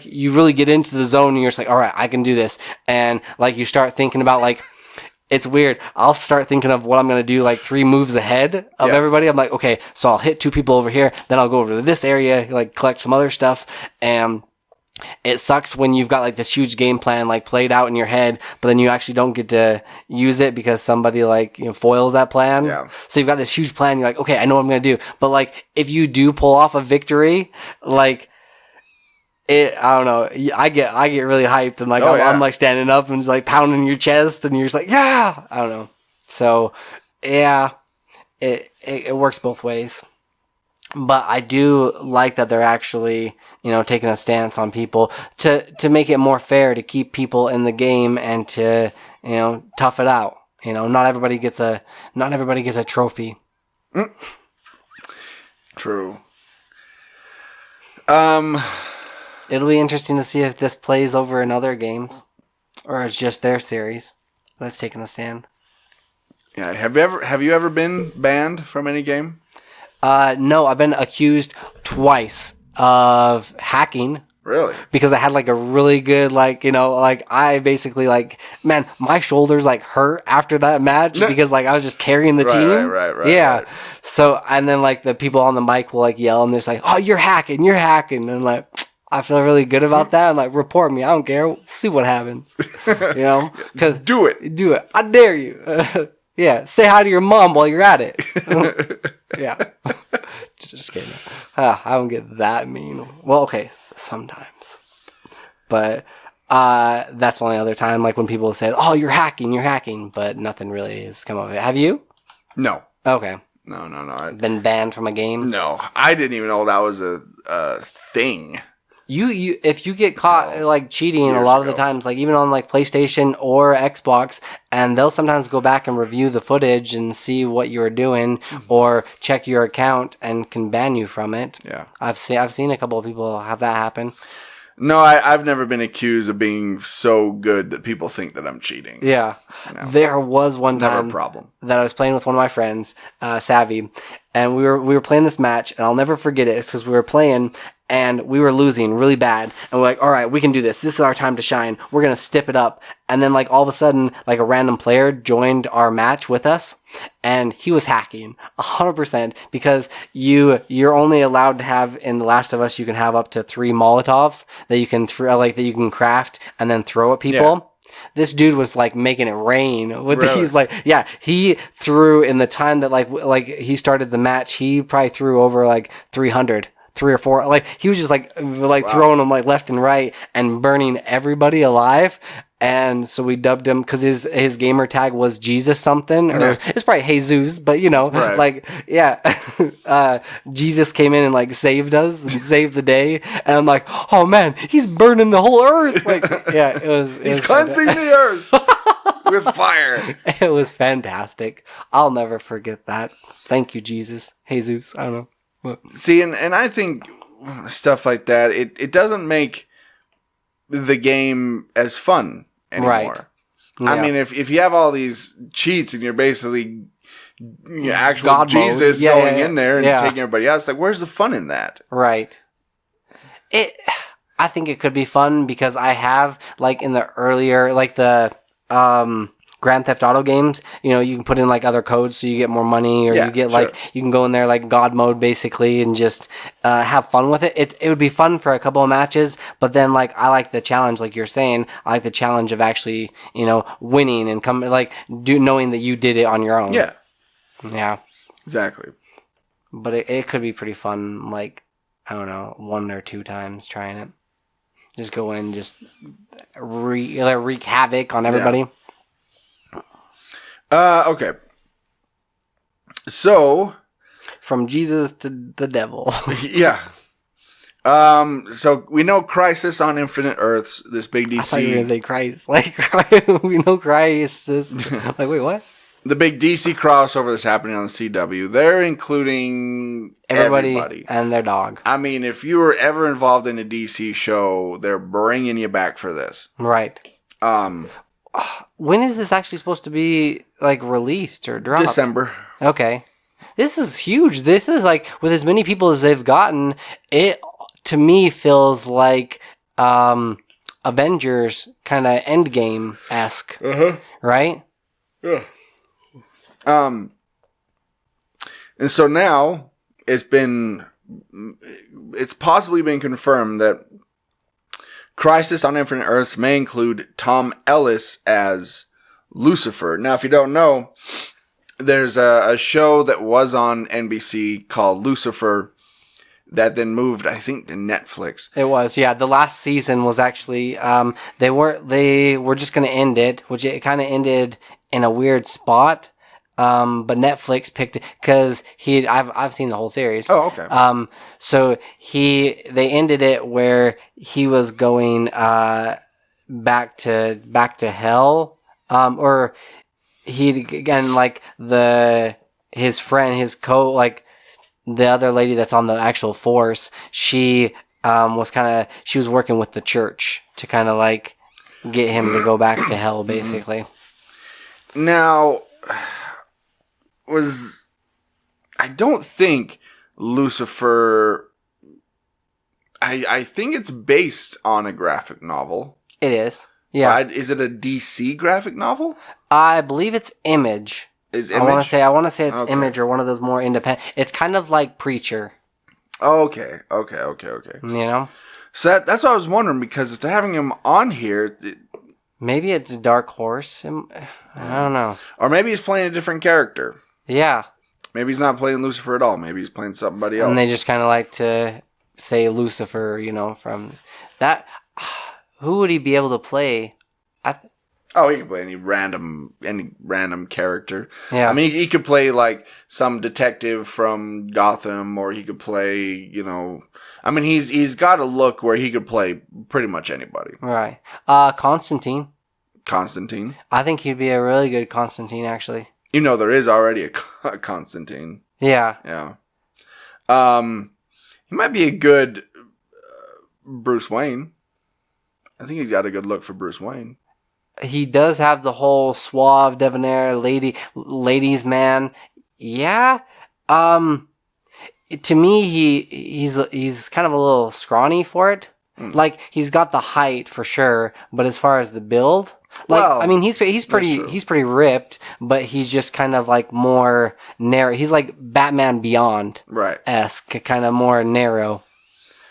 you really get into the zone and you're just like, all right, I can do this. And like you start thinking about like, it's weird. I'll start thinking of what I'm going to do like 3 moves ahead of everybody. I'm like, okay, so I'll hit 2 people over here. Then I'll go over to this area, like collect some other stuff. And it sucks when you've got like this huge game plan like played out in your head, but then you actually don't get to use it because somebody like foils that plan. Yeah. So you've got this huge plan. You're like, okay, I know what I'm gonna do. But like, if you do pull off a victory, like I don't know. I get really hyped and like I'm like standing up and just like pounding your chest and you're just like, yeah. I don't know. So yeah, it works both ways. But I do like that they're actually, taking a stance on people to make it more fair, to keep people in the game and to, tough it out. Not everybody gets a trophy. True. It'll be interesting to see if this plays over in other games or it's just their series. that's taken a stand. Yeah. Have you ever been banned from any game? No, I've been accused twice of hacking. Really? Because I had like a really good, like, you know, like I basically like, man, my shoulders like hurt after that match because like I was just carrying the team. Right. Yeah. Right. So, and then like the people on the mic will like yell and they're like, oh, you're hacking. And I'm like, I feel really good about that. I'm like, report me. I don't care. See what happens. You know? Cause Do it. I dare you. Yeah. Say hi to your mom while you're at it. Yeah. Just kidding. I don't get that mean. Well, okay. Sometimes, but that's the only other time, like when people say, "Oh, you're hacking," but nothing really has come of it. Have you? No. Okay. No. Been banned from a game? No, I didn't even know that was a thing. You if you get caught like cheating a lot of the times, like even on like PlayStation or Xbox, and they'll sometimes go back and review the footage and see what you were doing or check your account and can ban you from it. Yeah. I've seen a couple of people have that happen. No, I've never been accused of being so good that people think that I'm cheating. Yeah. No. There was one Never time a problem. that I was playing with one of my friends, Savvy, and we were playing this match, and I'll never forget it. It's because we were playing and we were losing really bad, and we're like, all right, we can do this. This is our time to shine. We're gonna step it up. And then like all of a sudden, like a random player joined our match with us, and he was hacking 100% because you're only allowed to have in The Last of Us, you can have up to 3 Molotovs that you can that you can craft and then throw at people. Yeah. This dude was like making it rain with Really? these like, yeah, he threw in the time that like he started the match, he probably threw over like 300. 3 or 4, like he was just like wow. Throwing them like left and right and burning everybody alive. And so we dubbed him because his gamer tag was Jesus something, or it's probably Jesus, but you know, right. like yeah, Jesus came in and like saved us and saved the day. And I'm like, oh man, he's burning the whole earth. Like yeah, he's cleansing the earth with fire. It was fantastic. I'll never forget that. Thank you, Jesus. I don't know. See, and I think stuff like that, it doesn't make the game as fun anymore. Right. Yeah. I mean, if you have all these cheats and you're basically actual God Jesus mode. going in there and taking everybody out, it's like, where's the fun in that? Right. I think it could be fun because I have, like, in the earlier, like the Grand Theft Auto games, you know, you can put in like other codes so you get more money, or you get like, you can go in there like God mode basically and just have fun with it. It would be fun for a couple of matches, but then like I like the challenge, like you're saying, I like the challenge of actually, you know, winning and knowing that you did it on your own. Yeah. Yeah. Exactly. But it could be pretty fun, like, I don't know, 1 or 2 times trying it. Just go in, just wreak havoc on everybody. Yeah. Okay. So, from Jesus to the devil. Yeah. So we know Crisis on Infinite Earths, this big DC. I thought you were going to say Christ. Like, we know Crisis. Like, wait, what? The big DC crossover that's happening on the CW. They're including everybody and their dog. I mean, if you were ever involved in a DC show, they're bringing you back for this. Right. When is this actually supposed to be like released or dropped? December. Okay. This is huge. This is like, with as many people as they've gotten, it to me feels like Avengers kind of Endgame-esque. Right? Yeah. And so now it's possibly been confirmed that Crisis on Infinite Earths may include Tom Ellis as Lucifer. Now, if you don't know, there's a show that was on NBC called Lucifer that then moved, I think, to Netflix. It was, yeah. The last season was actually, they were just going to end it, which it kind of ended in a weird spot. But Netflix picked it because I've seen the whole series. Oh, okay. So they ended it where he was going back to hell, or he again, like his friend, like the other lady that's on the actual force. She she was working with the church to kind of like get him to go back to hell, basically. Now, I don't think Lucifer. I think it's based on a graphic novel. It is. Yeah. Is it a DC graphic novel? I believe it's Image. Is I Image? want to say it's Okay. Image or one of those more independent. It's kind of like Preacher. Okay. You know? So that's what I was wondering, because if they're having him on here, Maybe it's Dark Horse. I don't know. or maybe he's playing a different character. Yeah. Maybe he's not playing Lucifer at all. Maybe he's playing somebody else. And they just kind of like to say Lucifer, you know, from that. Who would he be able to play? He could play any random character. Yeah. I mean, he could play like some detective from Gotham, or he could play, you know. I mean, he's got a look where he could play pretty much anybody. Right. Constantine. I think he'd be a really good Constantine, actually. You know, there is already a Constantine. Yeah. Yeah. He might be a good Bruce Wayne. I think he's got a good look for Bruce Wayne. He does have the whole suave, debonair, ladies man. Yeah. To me, he's kind of a little scrawny for it. Like, he's got the height for sure, but as far as the build, like, Well, I mean, he's pretty ripped, but he's just kind of like more narrow. He's like Batman Beyond esque, kind of more narrow.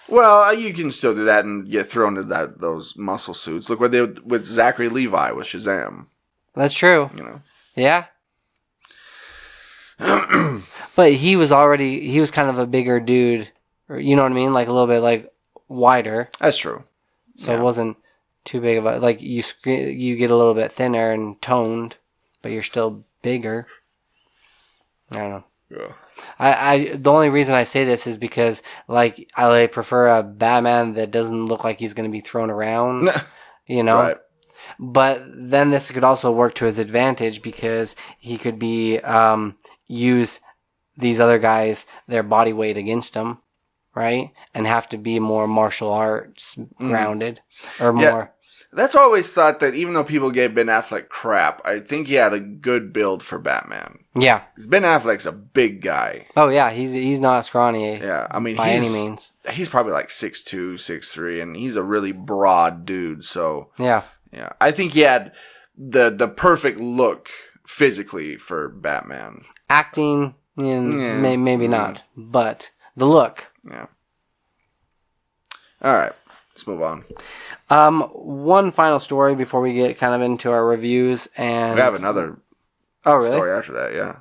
Well, you can still do that and get thrown into those muscle suits. Look what they did with Zachary Levi with Shazam. That's true. You know. Yeah. But he was kind of a bigger dude, or, you know what I mean? Like a little bit like wider. That's true. So it wasn't too big of a, like, you get a little bit thinner and toned, but you're still bigger. I don't know. Yeah. The only reason I say this is because, like, I prefer a Batman that doesn't look like he's going to be thrown around, you know? Right. But then this could also work to his advantage, because he could be, use these other guys, their body weight against him, right? And have to be more martial arts grounded, or more. That's why I always thought that even though people gave Ben Affleck crap, I think he had a good build for Batman. Yeah. Because Ben Affleck's a big guy. Oh, yeah. He's not scrawny. Yeah. I mean, by any means. He's probably like 6'2", 6'3", and he's a really broad dude. So, yeah. I think he had the perfect look physically for Batman. Acting, maybe not, but the look. Yeah. All right. Let's move on. One final story before we get kind of into our reviews, and we have another story after that, yeah.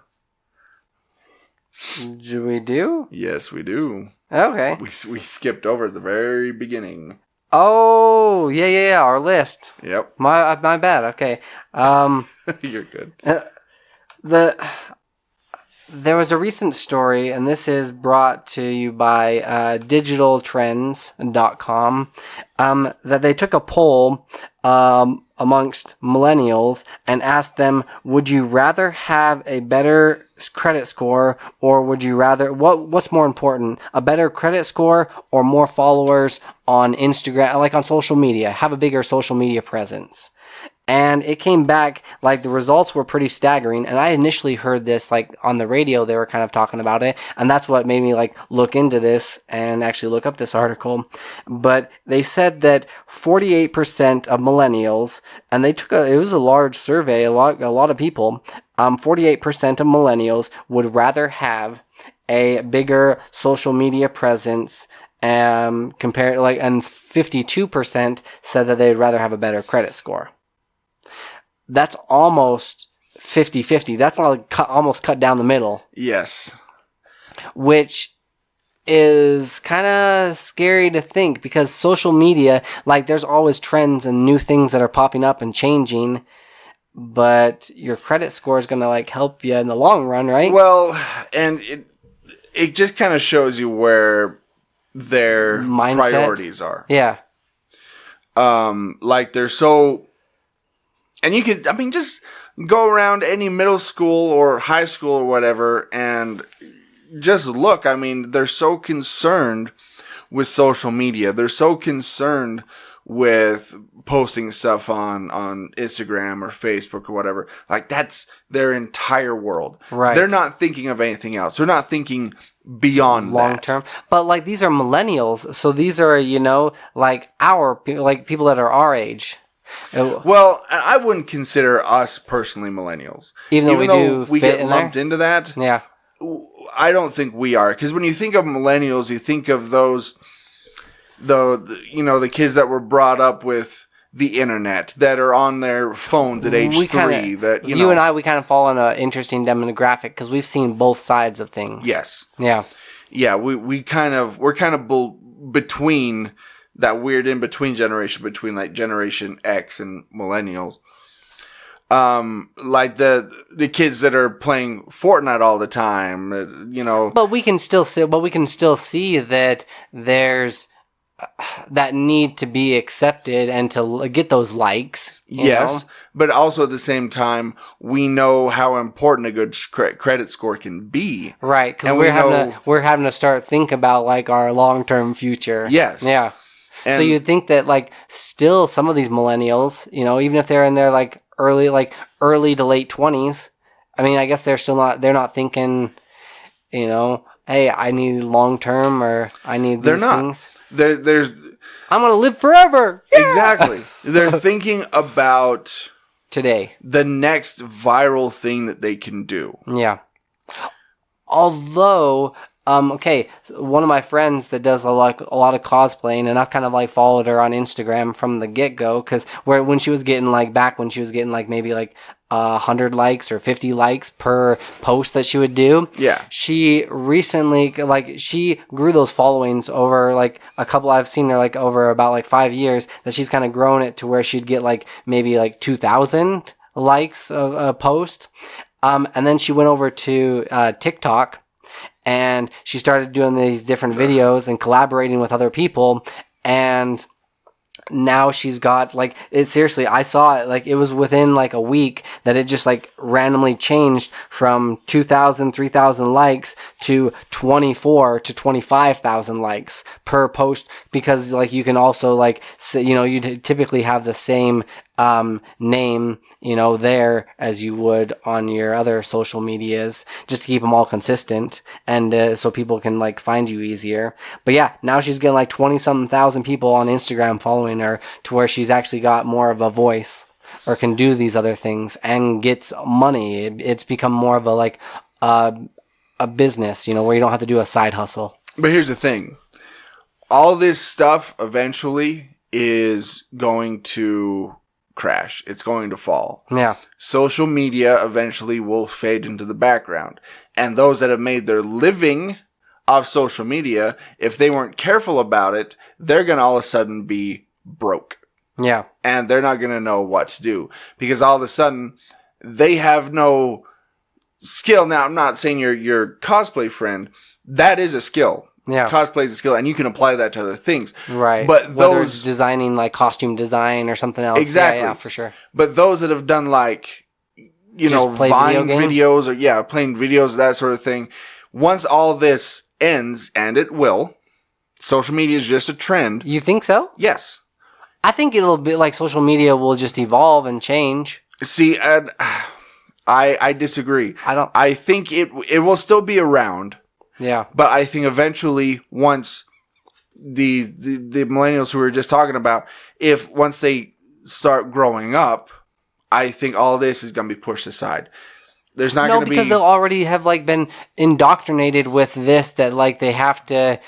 Do we do? Yes, we do. Okay. We skipped over at the very beginning. Oh, yeah, our list. Yep. My bad. Okay. You're good. There was a recent story, and this is brought to you by digitaltrends.com, that they took a poll amongst millennials and asked them, would you rather have a better credit score, or would you rather, what's more important, a better credit score or more followers on Instagram, like on social media, have a bigger social media presence? And it came back, like, the results were pretty staggering. And I initially heard this, like, on the radio, they were kind of talking about it. And that's what made me, like, look into this and actually look up this article. But they said that 48% of millennials, and it was a large survey, a lot of people, 48% of millennials would rather have a bigger social media presence compared, like, and 52% said that they'd rather have a better credit score. That's almost 50-50. That's like almost cut down the middle. Yes. Which is kind of scary to think, because social media, like, there's always trends and new things that are popping up and changing, but your credit score is going to, like, help you in the long run, right? Well, and it just kind of shows you where their mindset, priorities are. Yeah. Like, they're so... And you could, I mean, just go around any middle school or high school or whatever and just look. I mean, they're so concerned with social media. They're so concerned with posting stuff on Instagram or Facebook or whatever. Like, that's their entire world. Right. They're not thinking of anything else. They're not thinking beyond long that. term. But like, these are millennials, so these are, like people that are our age. Well, I wouldn't consider us personally millennials. Even though we get lumped into that. Yeah. I don't think we are, because when you think of millennials, you think of those, the kids that were brought up with the internet, that are on their phones at age 3. You and I, we kind of fall in an interesting demographic because we've seen both sides of things. Yes. Yeah. Yeah. We're kind of between that weird in between generation between like Generation X and millennials. Like the kids that are playing Fortnite all the time, But we can still see that there's that need to be accepted and to get those likes. Yes, but also at the same time, we know how important a good credit score can be. Right, because we're having to start think about like our long-term future. Yes. Yeah. And so you'd think that like still some of these millennials, even if they're in their like early to late 20s, I mean, I guess they're not thinking, hey, I need long-term or I need these things. I'm going to live forever. Yeah! Exactly. They're thinking about today, the next viral thing that they can do. Yeah. Although, one of my friends that does a lot of cosplaying, and I've kind of like followed her on Instagram from the get-go, because when she was getting like maybe like 100 likes or 50 likes per post that she would do. Yeah. She recently, she grew those followings over like I've seen her like over about like 5 years, that she's kind of grown it to where she'd get like maybe like 2,000 likes of a post. And then she went over to TikTok, and she started doing these different videos and collaborating with other people, and now she's got like it. Seriously, I saw it, like it was within like a week that it just like randomly changed from 2,000, 3,000 likes to 24 to 25,000 likes per post, because like you can also like you typically have the same name there as you would on your other social medias, just to keep them all consistent, and so people can like find you easier. But yeah, now she's getting like 20-something thousand people on Instagram following her, to where she's actually got more of a voice or can do these other things and gets money. It's become more of a like a business, where you don't have to do a side hustle. But here's the thing. All this stuff eventually is going to crash. It's going to fall. Yeah. Social media eventually will fade into the background. And those that have made their living off social media, if they weren't careful about it, they're going to all of a sudden be broke. Yeah. And they're not going to know what to do, because all of a sudden they have no skill. Now, I'm not saying your cosplay friend, that is a skill. Yeah. Cosplay is a skill, and you can apply that to other things. Right. But whether it's designing like costume design or something else. Exactly. Yeah, for sure. But those that have done like, Vine videos or playing videos, that sort of thing. Once all this ends, and it will, social media is just a trend. You think so? Yes. I think it'll be like social media will just evolve and change. See, I disagree. I think it will still be around. Yeah. But I think eventually, once the millennials who we were just talking about, once they start growing up, I think all this is going to be pushed aside. There's not going to be... No, because they'll already have like been indoctrinated with this, that like they have to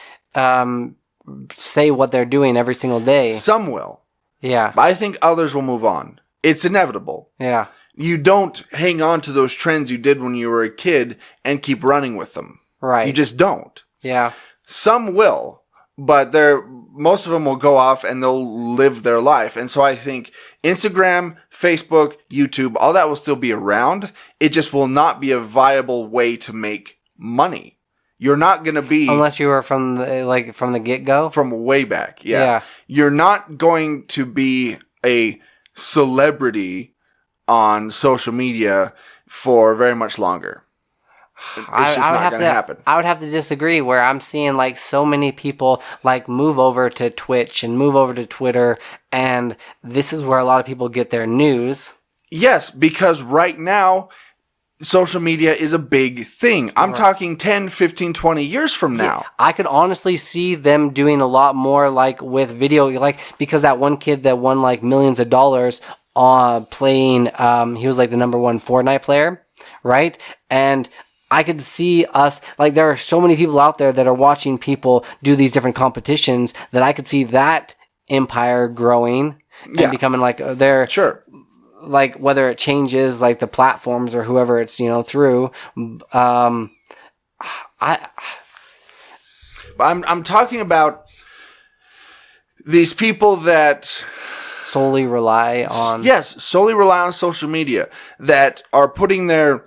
say what they're doing every single day. Some will. Yeah. But I think others will move on. It's inevitable. Yeah. You don't hang on to those trends you did when you were a kid and keep running with them. Right. You just don't. Yeah. Some will, but most of them will go off and they'll live their life. And so I think Instagram, Facebook, YouTube, all that will still be around. It just will not be a viable way to make money. You're not going to be... Unless you were from the get-go? From way back, yeah. You're not going to be a celebrity on social media for very much longer. It's just not going to happen. I would have to disagree, where I'm seeing like so many people like move over to Twitch and move over to Twitter, and this is where a lot of people get their news. Yes, because right now, social media is a big thing. I'm talking 10, 15, 20 years from now. I could honestly see them doing a lot more like with video, like because that one kid that won like millions of dollars playing, he was like the #1 Fortnite player, right? And I could see us, like there are so many people out there that are watching people do these different competitions that I could see that empire growing and becoming like their... Sure. Like whether it changes like the platforms or whoever it's through, I'm talking about these people that solely rely on social media, that are putting their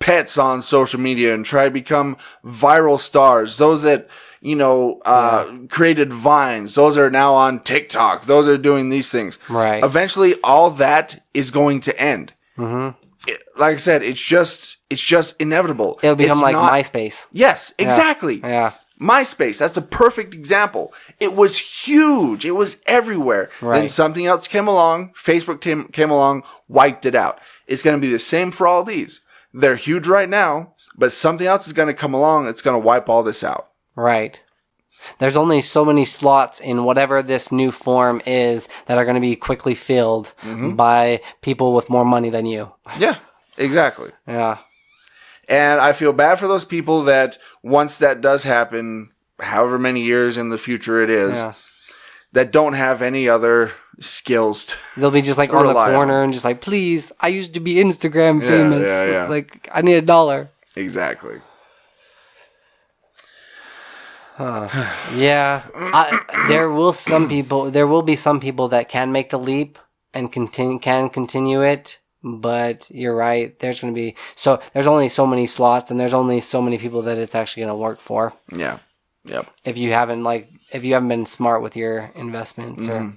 pets on social media and try to become viral stars. Those that created Vines. Those are now on TikTok. Those are doing these things. Right. Eventually, all that is going to end. Mm-hmm. Like I said, it's just inevitable. It'll become MySpace. Yes, exactly. Yeah. MySpace. That's a perfect example. It was huge. It was everywhere. Right. Then something else came along. Facebook came along, wiped it out. It's going to be the same for all these. They're huge right now, but something else is going to come along that's going to wipe all this out. Right. There's only so many slots in whatever this new form is that are going to be quickly filled by people with more money than you. Yeah, exactly. Yeah. And I feel bad for those people that once that does happen, however many years in the future it is, that don't have any other skills. They'll be just like on the corner and just like, please, I used to be Instagram famous. Yeah. Like, I need $1. Exactly. Yeah, there will be some people that can make the leap and can continue it, but you're right. There's only so many slots, and there's only so many people that it's actually going to work for. Yeah. Yep. If you haven't been smart with your investments, or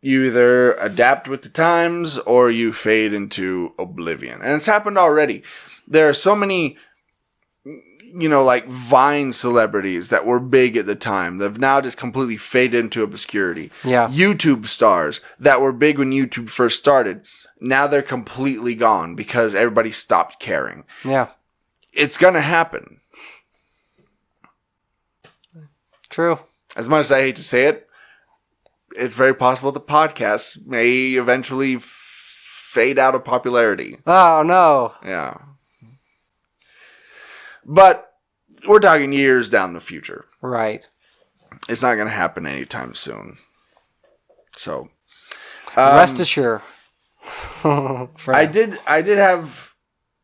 you either adapt with the times or you fade into oblivion, and it's happened already. There are so many, like Vine celebrities that were big at the time that have now just completely faded into obscurity. Yeah. YouTube stars that were big when YouTube first started. Now they're completely gone because everybody stopped caring. Yeah. It's going to happen. True. As much as I hate to say it, it's very possible the podcast may eventually fade out of popularity. Oh, no. Yeah. But we're talking years down the future. Right. It's not going to happen anytime soon. So, rest assured. I did have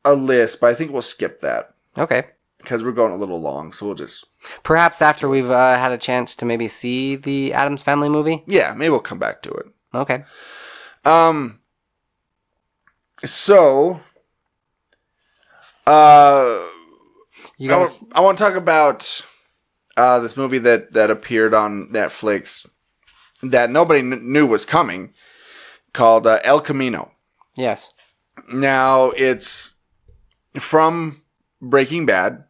a list, but I think we'll skip that. Okay. Because we're going a little long, so we'll just... Perhaps after we've had a chance to maybe see the Addams Family movie? Yeah, maybe we'll come back to it. Okay. So... I want to talk about this movie that appeared on Netflix that nobody knew was coming, called El Camino. Yes. Now, it's from Breaking Bad.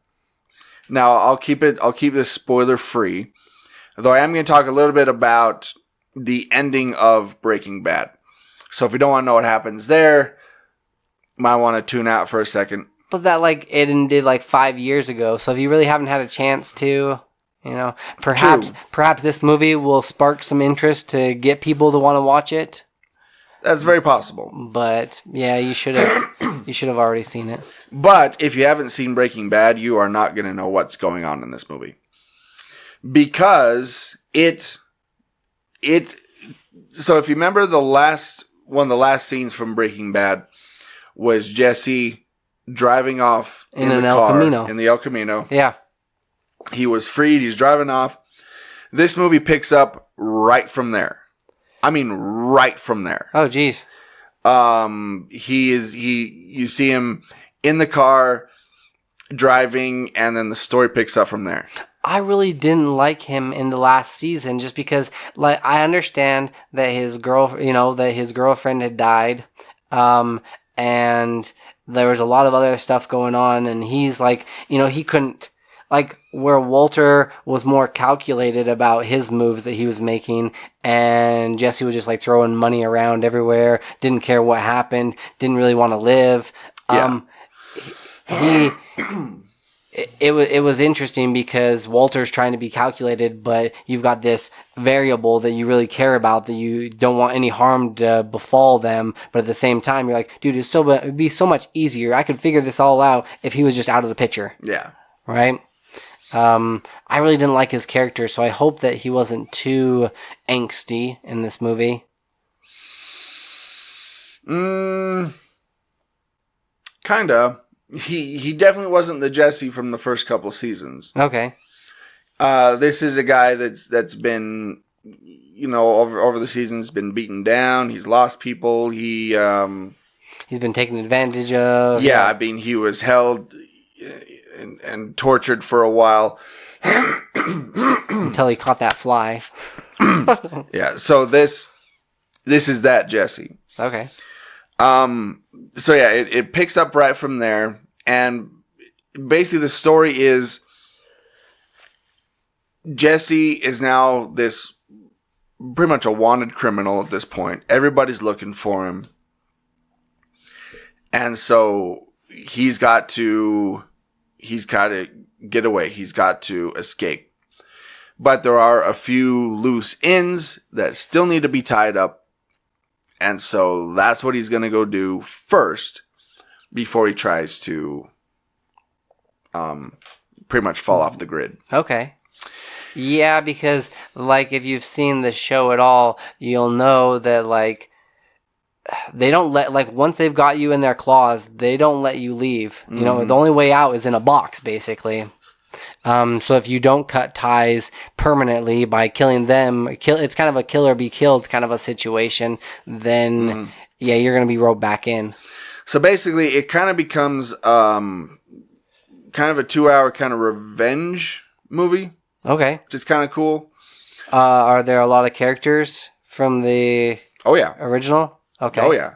Now, I'll keep this spoiler free, though I am going to talk a little bit about the ending of Breaking Bad. So if you don't want to know what happens there, you might want to tune out for a second. But that it ended 5 years ago. So if you really haven't had a chance to, perhaps this movie will spark some interest to get people to want to watch it. That's very possible. But yeah, you should have already seen it. But if you haven't seen Breaking Bad, you are not going to know what's going on in this movie. Because so if you remember one of the last scenes from Breaking Bad was Jesse driving off in the car, in the El Camino. Yeah. He was freed. He's driving off. This movie picks up right from there. I mean, right from there. Oh, geez. You see him in the car driving, and then the story picks up from there. I really didn't like him in the last season just because, I understand that his girlfriend had died. and there was a lot of other stuff going on, and he's like, he couldn't, like, where Walter was more calculated about his moves that he was making, and Jesse was just like throwing money around everywhere, didn't care what happened, didn't really want to live. It was interesting because Walter's trying to be calculated, but you've got this variable that you really care about, that you don't want any harm to befall them, but at the same time you're like, dude, it'd be so much easier. I could figure this all out if he was just out of the picture. Yeah. Right? I really didn't like his character, so I hope that he wasn't too angsty in this movie. Kinda. He definitely wasn't the Jesse from the first couple seasons. Okay. This is a guy that's been, over the seasons been beaten down. He's lost people. He's been taken advantage of. Yeah, I mean, he was held and tortured for a while until he caught that fly. Yeah. So this is that Jesse. Okay. So yeah, it picks up right from there, and basically the story is Jesse is now this pretty much a wanted criminal at this point. Everybody's looking for him, and so he's got to get away. He's got to escape, but there are a few loose ends that still need to be tied up. And so that's what he's going to go do first before he tries to pretty much fall off the grid. Okay. Yeah, because, like, if you've seen the show at all, you'll know that, like, they don't let, like, once they've got you in their claws, they don't let you leave. You know, the only way out is in a box, basically. So if you don't cut ties permanently by killing them, it's kind of a kill or be killed kind of a situation, then yeah, you're going to be roped back in. So basically it kind of becomes kind of a 2-hour kind of revenge movie. Okay. Which is kind of cool. Are there a lot of characters from the original? Okay. Oh yeah.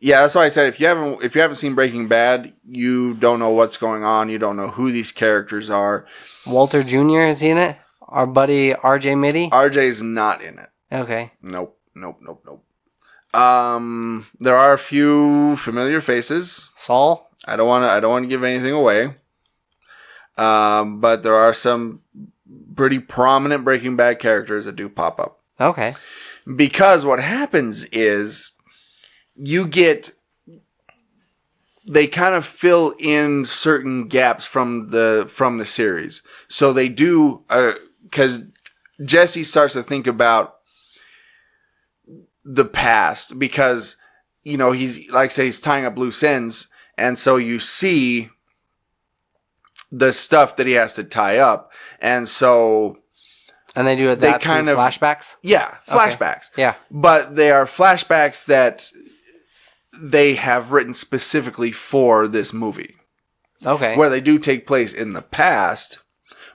Yeah, that's why I said if you haven't seen Breaking Bad, you don't know what's going on. You don't know who these characters are. Walter Jr. is he in it? Our buddy RJ Mitty? RJ's not in it. Okay. Nope. There are a few familiar faces. Saul? I don't want to give anything away. But there are some pretty prominent Breaking Bad characters that do pop up. Okay. Because what happens is they kind of fill in certain gaps from the series. So they do, because Jesse starts to think about the past because, he's, like I say, he's tying up loose ends. And so you see the stuff that he has to tie up. And so... And they do that through flashbacks? Yeah, flashbacks. Okay. Yeah. But they are flashbacks that they have written specifically for this movie. Okay. Where they do take place in the past,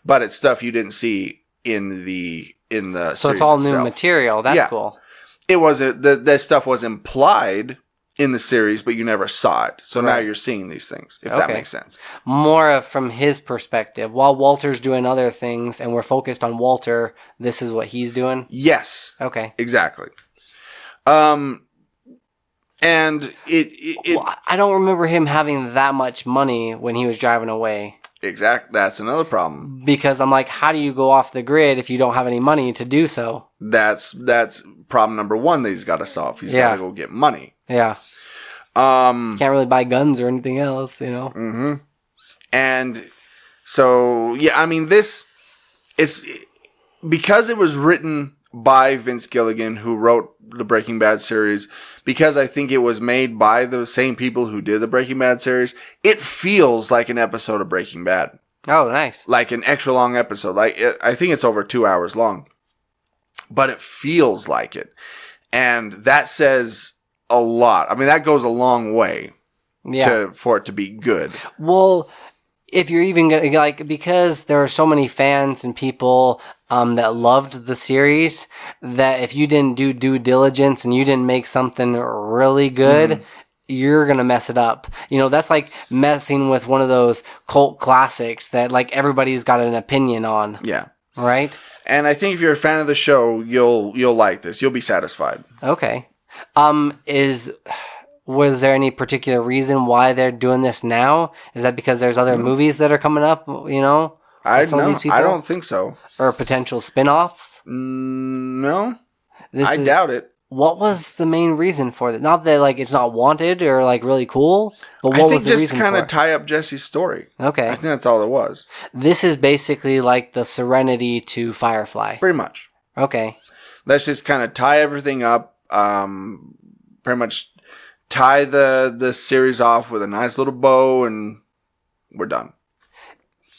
but it's stuff you didn't see in the series. So it's all itself. new material. That's cool. It was that stuff was implied in the series, but you never saw it. So now you're seeing these things, if that makes sense. More from his perspective. While Walter's doing other things and we're focused on Walter, this is what he's doing? Yes. Okay. Exactly. And well, I don't remember him having that much money when he was driving away. Exactly. That's another problem. Because I'm like, how do you go off the grid if you don't have any money to do so? That's problem number one that he's got to solve. He's got to go get money. Yeah. Can't really buy guns or anything else, Mm-hmm. And so, yeah, I mean, this is because it was written by Vince Gilligan, who wrote the Breaking Bad series, because I think it was made by the same people who did the Breaking Bad series, it feels like an episode of Breaking Bad. Oh, nice. Like an extra long episode. Like I think it's over 2 hours long. But it feels like it. And that says a lot. I mean, that goes a long way for it to be good. Well, if you're even going to, because there are so many fans and people that loved the series, that if you didn't do due diligence and you didn't make something really good, you're gonna mess it up. You know, that's like messing with one of those cult classics that like everybody's got an opinion on. Yeah. Right? And I think if you're a fan of the show, you'll like this. You'll be satisfied. Okay. Was there any particular reason why they're doing this now? Is that because there's other movies that are coming up, you know? I don't think so. Or potential spin-offs? No. I doubt it. What was the main reason for that? Not that like it's not wanted or like really cool, but what was the reason for it? I think just kind of tie up Jesse's story. Okay. I think that's all it was. This is basically like the Serenity to Firefly. Pretty much. Okay. Let's just kind of tie everything up. Pretty much tie the series off with a nice little bow, and we're done.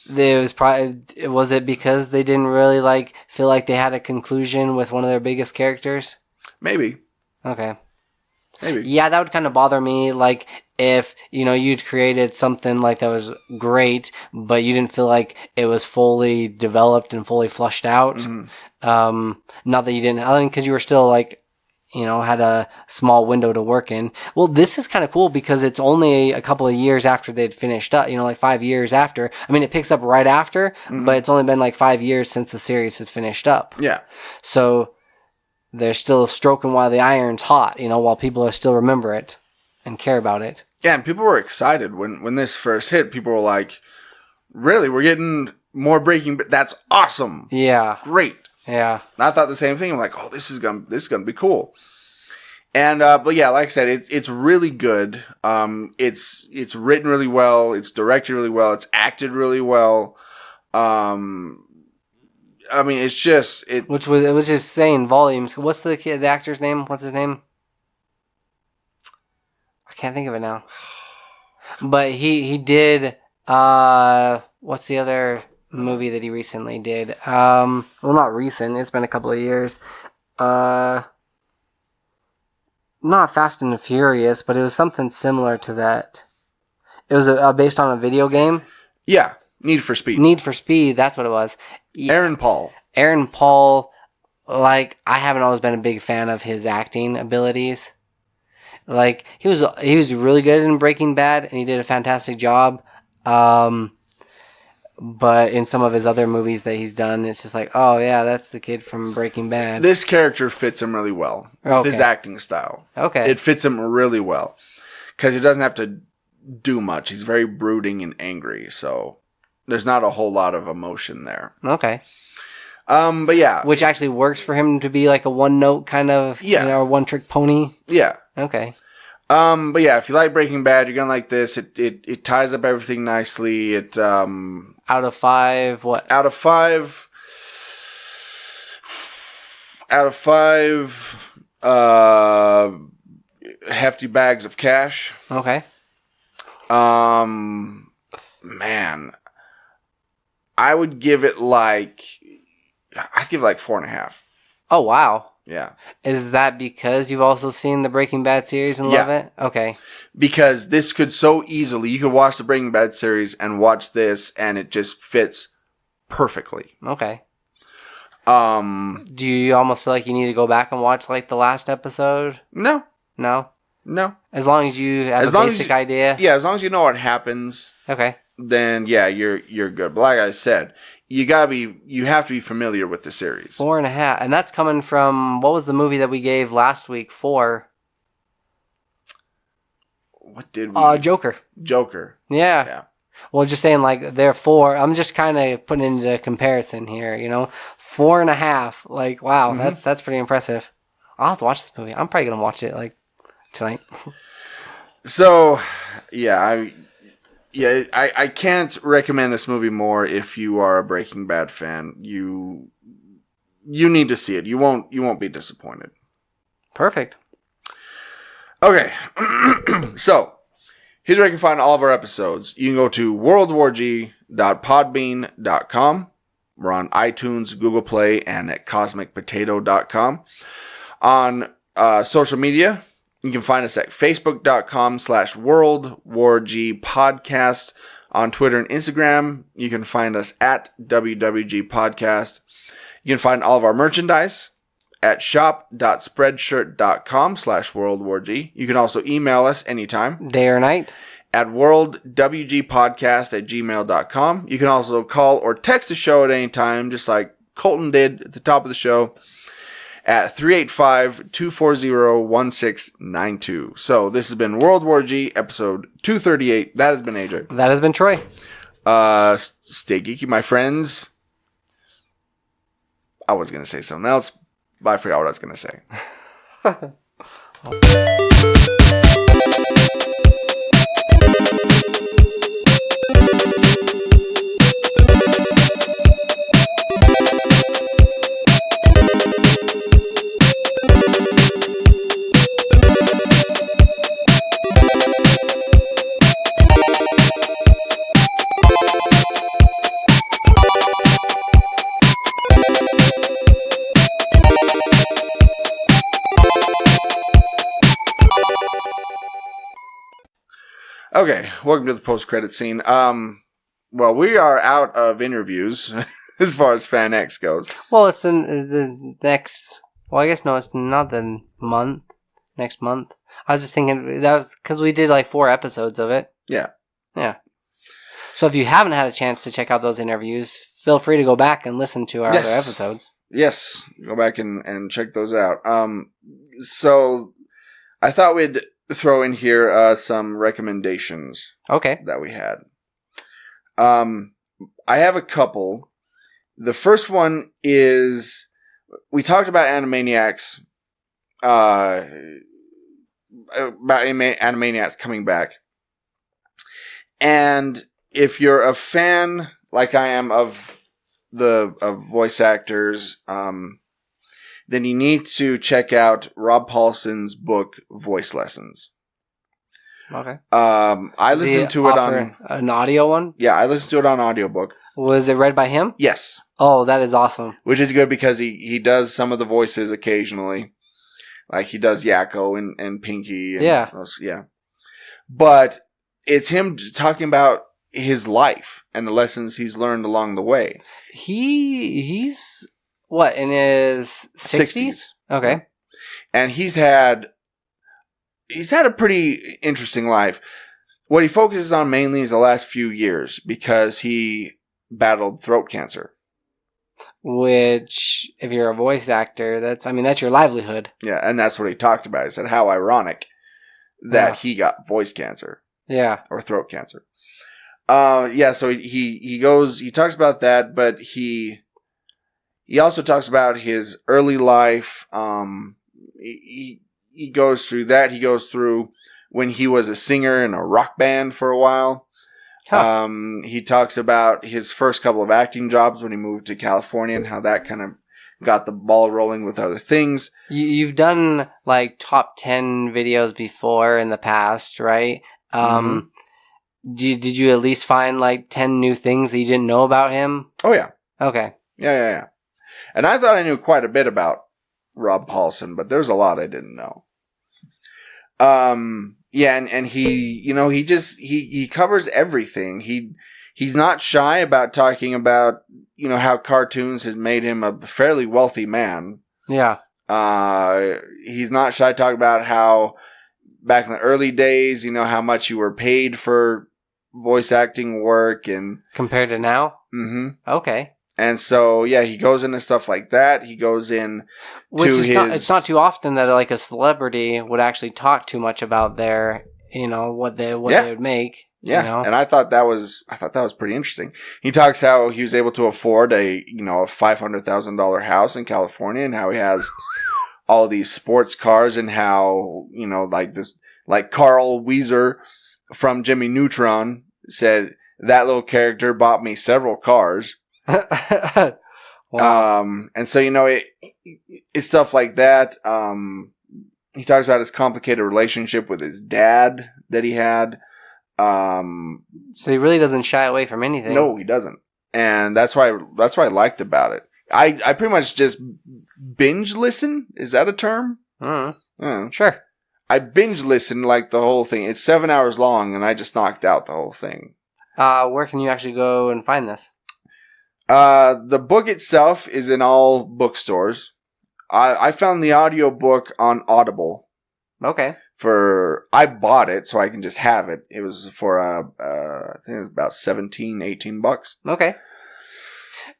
Was it because they didn't really like feel like they had a conclusion with one of their biggest characters? Maybe. Okay. Maybe. Yeah, that would kind of bother me. Like if, you know, you'd created something like that was great, but you didn't feel like it was fully developed and fully flushed out. Mm-hmm. Not that you didn't, I mean, because you were still like, you know, had a small window to work in. Well, this is kind of cool because it's only a couple of years after they'd finished up, you know, like 5 years after. I mean, it picks up right after, but it's only been like 5 years since the series has finished up. Yeah. So they're still stroking while the iron's hot, you know, while people are still remember it and care about it. Yeah, and people were excited when this first hit. People were like, really, we're getting more Breaking Bad. That's awesome. Yeah. Great. Yeah. And I thought the same thing. I'm like, oh, this is gonna be cool. And but yeah, like I said, it's really good. It's written really well. It's directed really well. It's acted really well. I mean, it's just it. It was just saying volumes. What's the actor's name? What's his name? I can't think of it now. But he did. What's the other movie that he recently did? Well, not recent. It's been a couple of years. Not Fast and the Furious, but it was something similar to that. It was based on a video game. Yeah, Need for Speed. Need for Speed, that's what it was. Aaron Paul, like, I haven't always been a big fan of his acting abilities. Like, he was really good in Breaking Bad, and he did a fantastic job. But in some of his other movies that he's done, it's just like, oh yeah, that's the kid from Breaking Bad. This character fits him really well with his acting style. Okay. It fits him really well because he doesn't have to do much. He's very brooding and angry, so there's not a whole lot of emotion there. Okay. But yeah. Which actually works for him to be like a one-note kind of, you know, one-trick pony. Yeah. Okay. But yeah, if you like Breaking Bad, you're gonna like this. It ties up everything nicely. It out of 5, what? Out of 5, hefty bags of cash. Okay. Man, I'd give it like 4.5. Oh wow. Yeah. Is that because you've also seen the Breaking Bad series and love it? Okay. Because this could so easily, you could watch the Breaking Bad series and watch this, and it just fits perfectly. Okay. Do you almost feel like you need to go back and watch like the last episode? No. No? No. As long as you have a basic idea? Yeah, as long as you know what happens. Okay. Then yeah, you're good. But like I said, you have to be familiar with the series. 4.5, and that's coming from, what was the movie that we gave last week? 4. What did we? Joker. Yeah. Well, just saying like they're 4. I'm just kind of putting into a comparison here, you know, 4.5. Like wow, that's pretty impressive. I'll have to watch this movie. I'm probably gonna watch it like tonight. So, yeah, I can't recommend this movie more if you are a Breaking Bad fan. You need to see it. You won't be disappointed. Perfect. Okay. So, here's where you can find all of our episodes. You can go to worldwarg.podbean.com. We're on iTunes, Google Play, and at cosmicpotato.com. On social media, you can find us at facebook.com/worldwargpodcast. On Twitter and Instagram, you can find us at WWG Podcast. You can find all of our merchandise at shop.spreadshirt.com/WorldWarG. You can also email us anytime. Day or night. At worldwgpodcast@gmail.com. You can also call or text the show at any time, just like Colton did at the top of the show, at 385-240-1692. So this has been World War G, episode 238. That has been AJ. That has been Troy. Stay geeky, my friends. I was going to say something else, but I forgot what I was going to say. Okay, welcome to the post-credit scene. Well, we are out of interviews as far as Fan X goes. Well, it's the next... Well, I guess no, it's not the month. Next month. I was just thinking, that was because we did like 4 episodes of it. Yeah. Yeah. So if you haven't had a chance to check out those interviews, feel free to go back and listen to our other episodes. Yes, go back and check those out. So I thought we'd throw in here some recommendations. Okay. That we had. I have a couple. The first one is, we talked about Animaniacs, about Animaniacs coming back. And if you're a fan, like I am, of voice actors, then you need to check out Rob Paulson's book, Voice Lessons. Okay. I listened to it on an audio one. Yeah, I listened to it on audiobook. Was it read by him? Yes. Oh, that is awesome. Which is good because he does some of the voices occasionally, like he does Yakko and Pinky. And yeah. Yeah. But it's him talking about his life and the lessons he's learned along the way. He's what, in his 60s? Okay. And he's had a pretty interesting life. What he focuses on mainly is the last few years because he battled throat cancer. Which, if you're a voice actor, that's your livelihood. Yeah, and that's what he talked about. He said how ironic that he got voice cancer. Yeah. Or throat cancer. Yeah, so he talks about that, but he also talks about his early life. He goes through that. He goes through when he was a singer in a rock band for a while. Huh. He talks about his first couple of acting jobs when he moved to California and how that kind of got the ball rolling with other things. You've done like top 10 videos before in the past, right? Did you at least find like 10 new things that you didn't know about him? Oh, yeah. Okay. Yeah. And I thought I knew quite a bit about Rob Paulson, but there's a lot I didn't know. Yeah, and he covers everything. He's not shy about talking about, how cartoons has made him a fairly wealthy man. Yeah. He's not shy to talk about how back in the early days, how much you were paid for voice acting work and compared to now? Mm-hmm. Okay. And so, yeah, he goes into stuff like that. He goes in it's not too often that like a celebrity would actually talk too much about their, what they would make. Yeah. And I thought that was pretty interesting. He talks how he was able to afford a $500,000 house in California and how he has all these sports cars and how, like Carl Weezer from Jimmy Neutron said, that little character bought me several cars. Wow. And so, it's stuff like that. He talks about his complicated relationship with his dad that he had. So he really doesn't shy away from anything. No, he doesn't. And that's why I liked about it. I pretty much just binge listen. Is that a term? Sure. I binge listened like the whole thing. It's 7 hours long, and I just knocked out the whole thing. Where can you actually go and find this? The book itself is in all bookstores. I found the audiobook on Audible. Okay. I bought it so I can just have it. It was for I think it was about $18 Okay.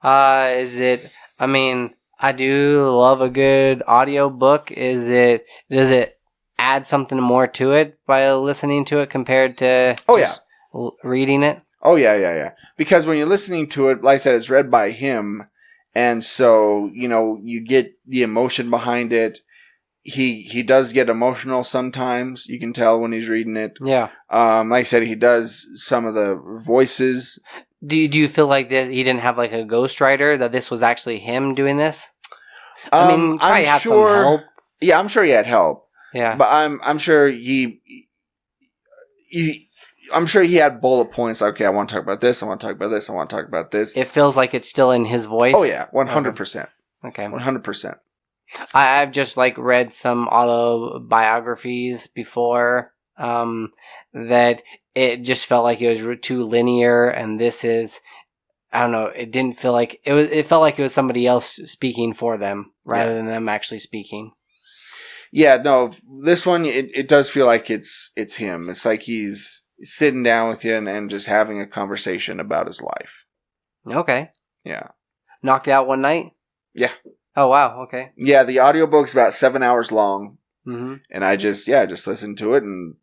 I mean, I do love a good audiobook. Does it add something more to it by listening to it compared to reading it? Oh yeah. Because when you're listening to it, like I said, it's read by him, and so you get the emotion behind it. He does get emotional sometimes. You can tell when he's reading it. Yeah. Like I said, he does some of the voices. Do you feel like this? He didn't have like a ghostwriter, that this was actually him doing this? I mean, probably have some help. Yeah, I'm sure he had help. Yeah, but I'm sure I'm sure he had bullet points. Like, okay, I want to talk about this. I want to talk about this. I want to talk about this. It feels like it's still in his voice. Oh yeah, 100%. Okay, 100%. I've just like read some autobiographies before that it just felt like it was too linear, and this is, I don't know, it didn't feel like it felt like it was somebody else speaking for them rather than them actually speaking. Yeah, no, this one it does feel like it's him. It's like he's sitting down with you and just having a conversation about his life. Okay. Yeah. Knocked it out one night? Yeah. Oh wow, okay. Yeah, the audiobook's about 7 hours long. Mm-hmm. And I just listened to it and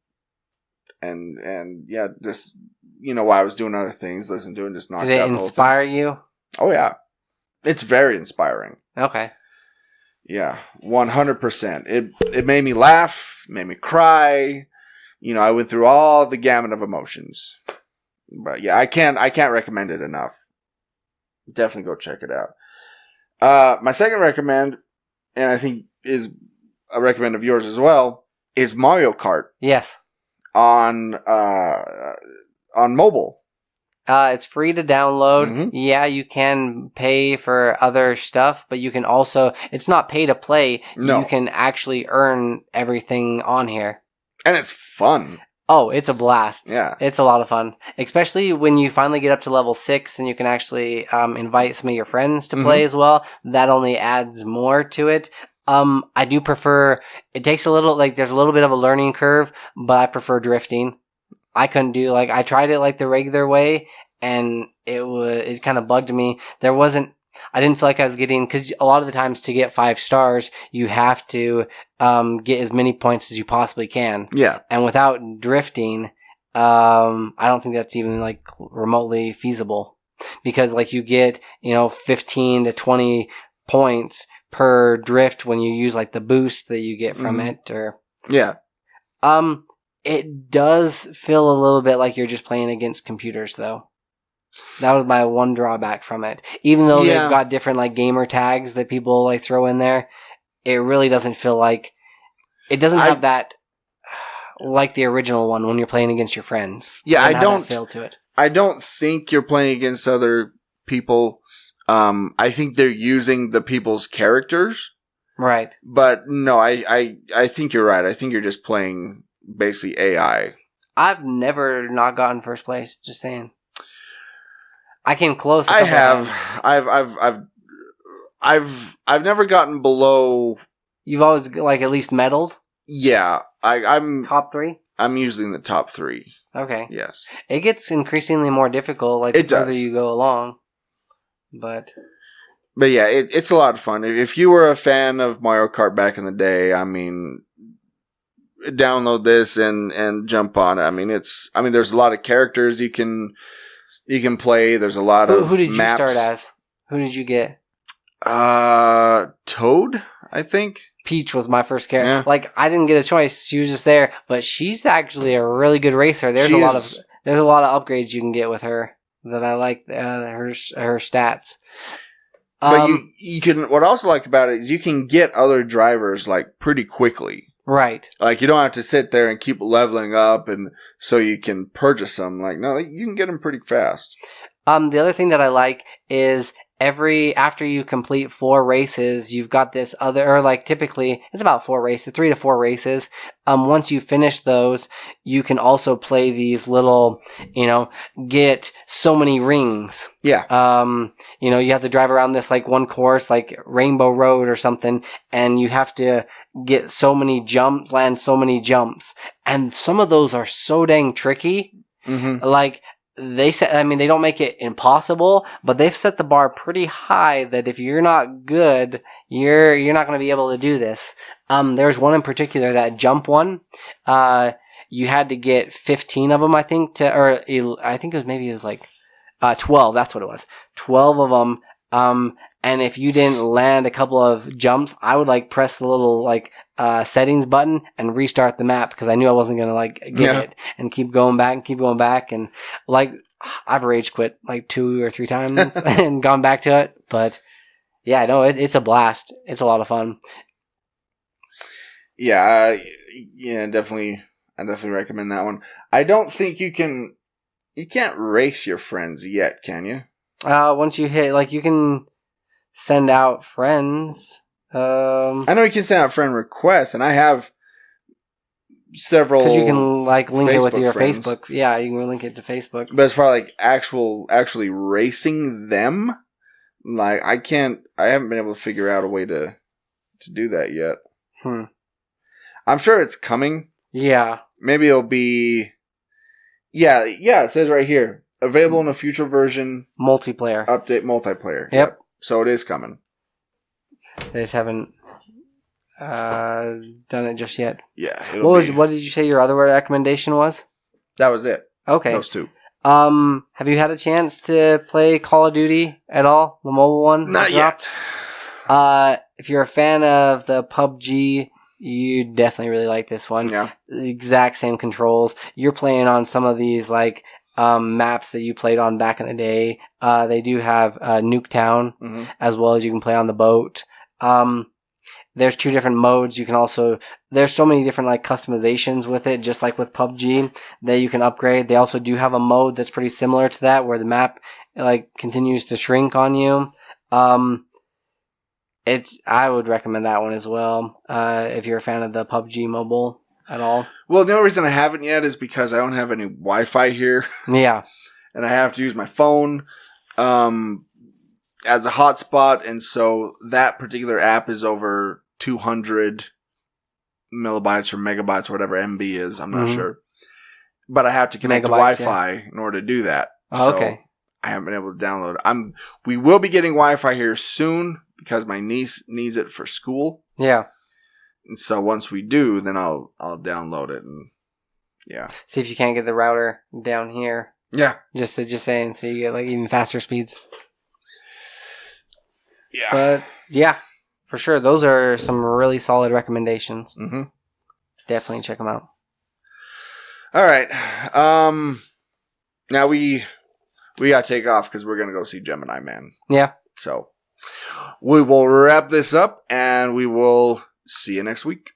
just while I was doing other things, listened to it and just knocked it out. Did it inspire you? Oh yeah. It's very inspiring. Okay. Yeah, 100%. It made me laugh, made me cry. I went through all the gamut of emotions. But yeah, I can't recommend it enough. Definitely go check it out. My second recommend, and I think is a recommend of yours as well, is Mario Kart. Yes. On mobile. It's free to download. Mm-hmm. Yeah, you can pay for other stuff, but you can also, it's not pay to play. No. You can actually earn everything on here. And it's fun. Oh, it's a blast. Yeah. It's a lot of fun. Especially when you finally get up to level 6 and you can actually invite some of your friends to play as well. That only adds more to it. I do prefer, it takes a little, there's a little bit of a learning curve, but I prefer drifting. I couldn't do, I tried it the regular way, and it kind of bugged me. I didn't feel like I was getting, because a lot of the times to get 5 stars, you have to get as many points as you possibly can. Yeah. And without drifting, I don't think that's even remotely feasible, because you get 15 to 20 points per drift when you use the boost that you get from it, or yeah. It does feel a little bit like you're just playing against computers, though. That was my one drawback from it. Even though they've got different gamer tags that people throw in there, it really doesn't feel like it doesn't have that like the original one when you're playing against your friends. Yeah, I don't feel to it. I don't think you're playing against other people. I think they're using the people's characters. Right. But no, I think you're right. I think you're just playing basically AI. I've never not gotten first place. Just saying. I came close. I have. I've never gotten below. You've always at least medaled. Yeah, I'm top 3. I'm usually in the top 3. Okay. Yes. It gets increasingly more difficult the further you go along. But yeah, it's a lot of fun. If you were a fan of Mario Kart back in the day, I mean, download this and jump on it. There's a lot of characters you can play. There's a lot of who did maps. You start as? Who did you get? Toad, I think. Peach was my first character. Yeah. I didn't get a choice. She was just there, but she's actually a really good racer. There's a lot of upgrades you can get with her that I like. Her stats. But you can. What I also like about it is you can get other drivers pretty quickly. Right. You don't have to sit there and keep leveling up, and so you can purchase them. No, you can get them pretty fast. The other thing that I like is after you complete 4 races, you've got this other, or like typically it's about 4 races, 3 to 4 races. Once you finish those, you can also play these little, get so many rings. Yeah. You have to drive around this like one course, like Rainbow Road or something, and you have to get so many jumps, land so many jumps. And some of those are so dang tricky. Mm-hmm. Like, they don't make it impossible, but they've set the bar pretty high that if you're not good, you're not going to be able to do this. There's one in particular, that jump one. You had to get 15 of them, I think, I think it was like 12. That's what it was. 12 of them. And if you didn't land a couple of jumps, I would like press the little settings button and restart the map because I knew I wasn't gonna get it, and keep going back, and I've rage quit like 2 or 3 times and gone back to it. But yeah, no, it's a blast. It's a lot of fun. Yeah, definitely. I definitely recommend that one. I don't think you can't race your friends yet, can you? Once you hit, you can send out friends. I know you can send out friend requests, and I have several. Because you can link Facebook it with your friends. Facebook. Yeah, you can link it to Facebook. But as far as actually racing them, I haven't been able to figure out a way to do that yet. I'm sure it's coming. Yeah. Maybe it'll be. Yeah. It says right here, available in a future version. Multiplayer. Update multiplayer. Yep. So it is coming. They just haven't done it just yet. Yeah. What did you say your other recommendation was? That was it. Okay. Those 2. Have you had a chance to play Call of Duty at all? The mobile one? Not yet. If you're a fan of the PUBG, you definitely really like this one. Yeah. The exact same controls. You're playing on some of these maps that you played on back in the day. They do have Nuketown, as well as you can play on the boat. There's 2 different modes. You can also, there's so many different customizations with it, just like with PUBG, that you can upgrade. They also do have a mode that's pretty similar to that, where the map continues to shrink on you. I would recommend that one as well, if you're a fan of the PUBG mobile at all. Well, the only reason I haven't yet is because I don't have any Wi-Fi here. Yeah. And I have to use my phone as a hotspot, and so that particular app is over 200 millibytes or megabytes or whatever MB is. I'm not sure. But I have to connect to Wi-Fi in order to do that. Oh, okay. So I haven't been able to download it. We will be getting Wi-Fi here soon because my niece needs it for school. Yeah. And so once we do, then I'll download it, and yeah. See if you can't get the router down here. Yeah. Just saying, so you get even faster speeds. Yeah. But yeah, for sure, those are some really solid recommendations. Mm-hmm. Definitely check them out. All right. Now we gotta take off because we're gonna go see Gemini Man. Yeah. So we will wrap this up, and we will see you next week.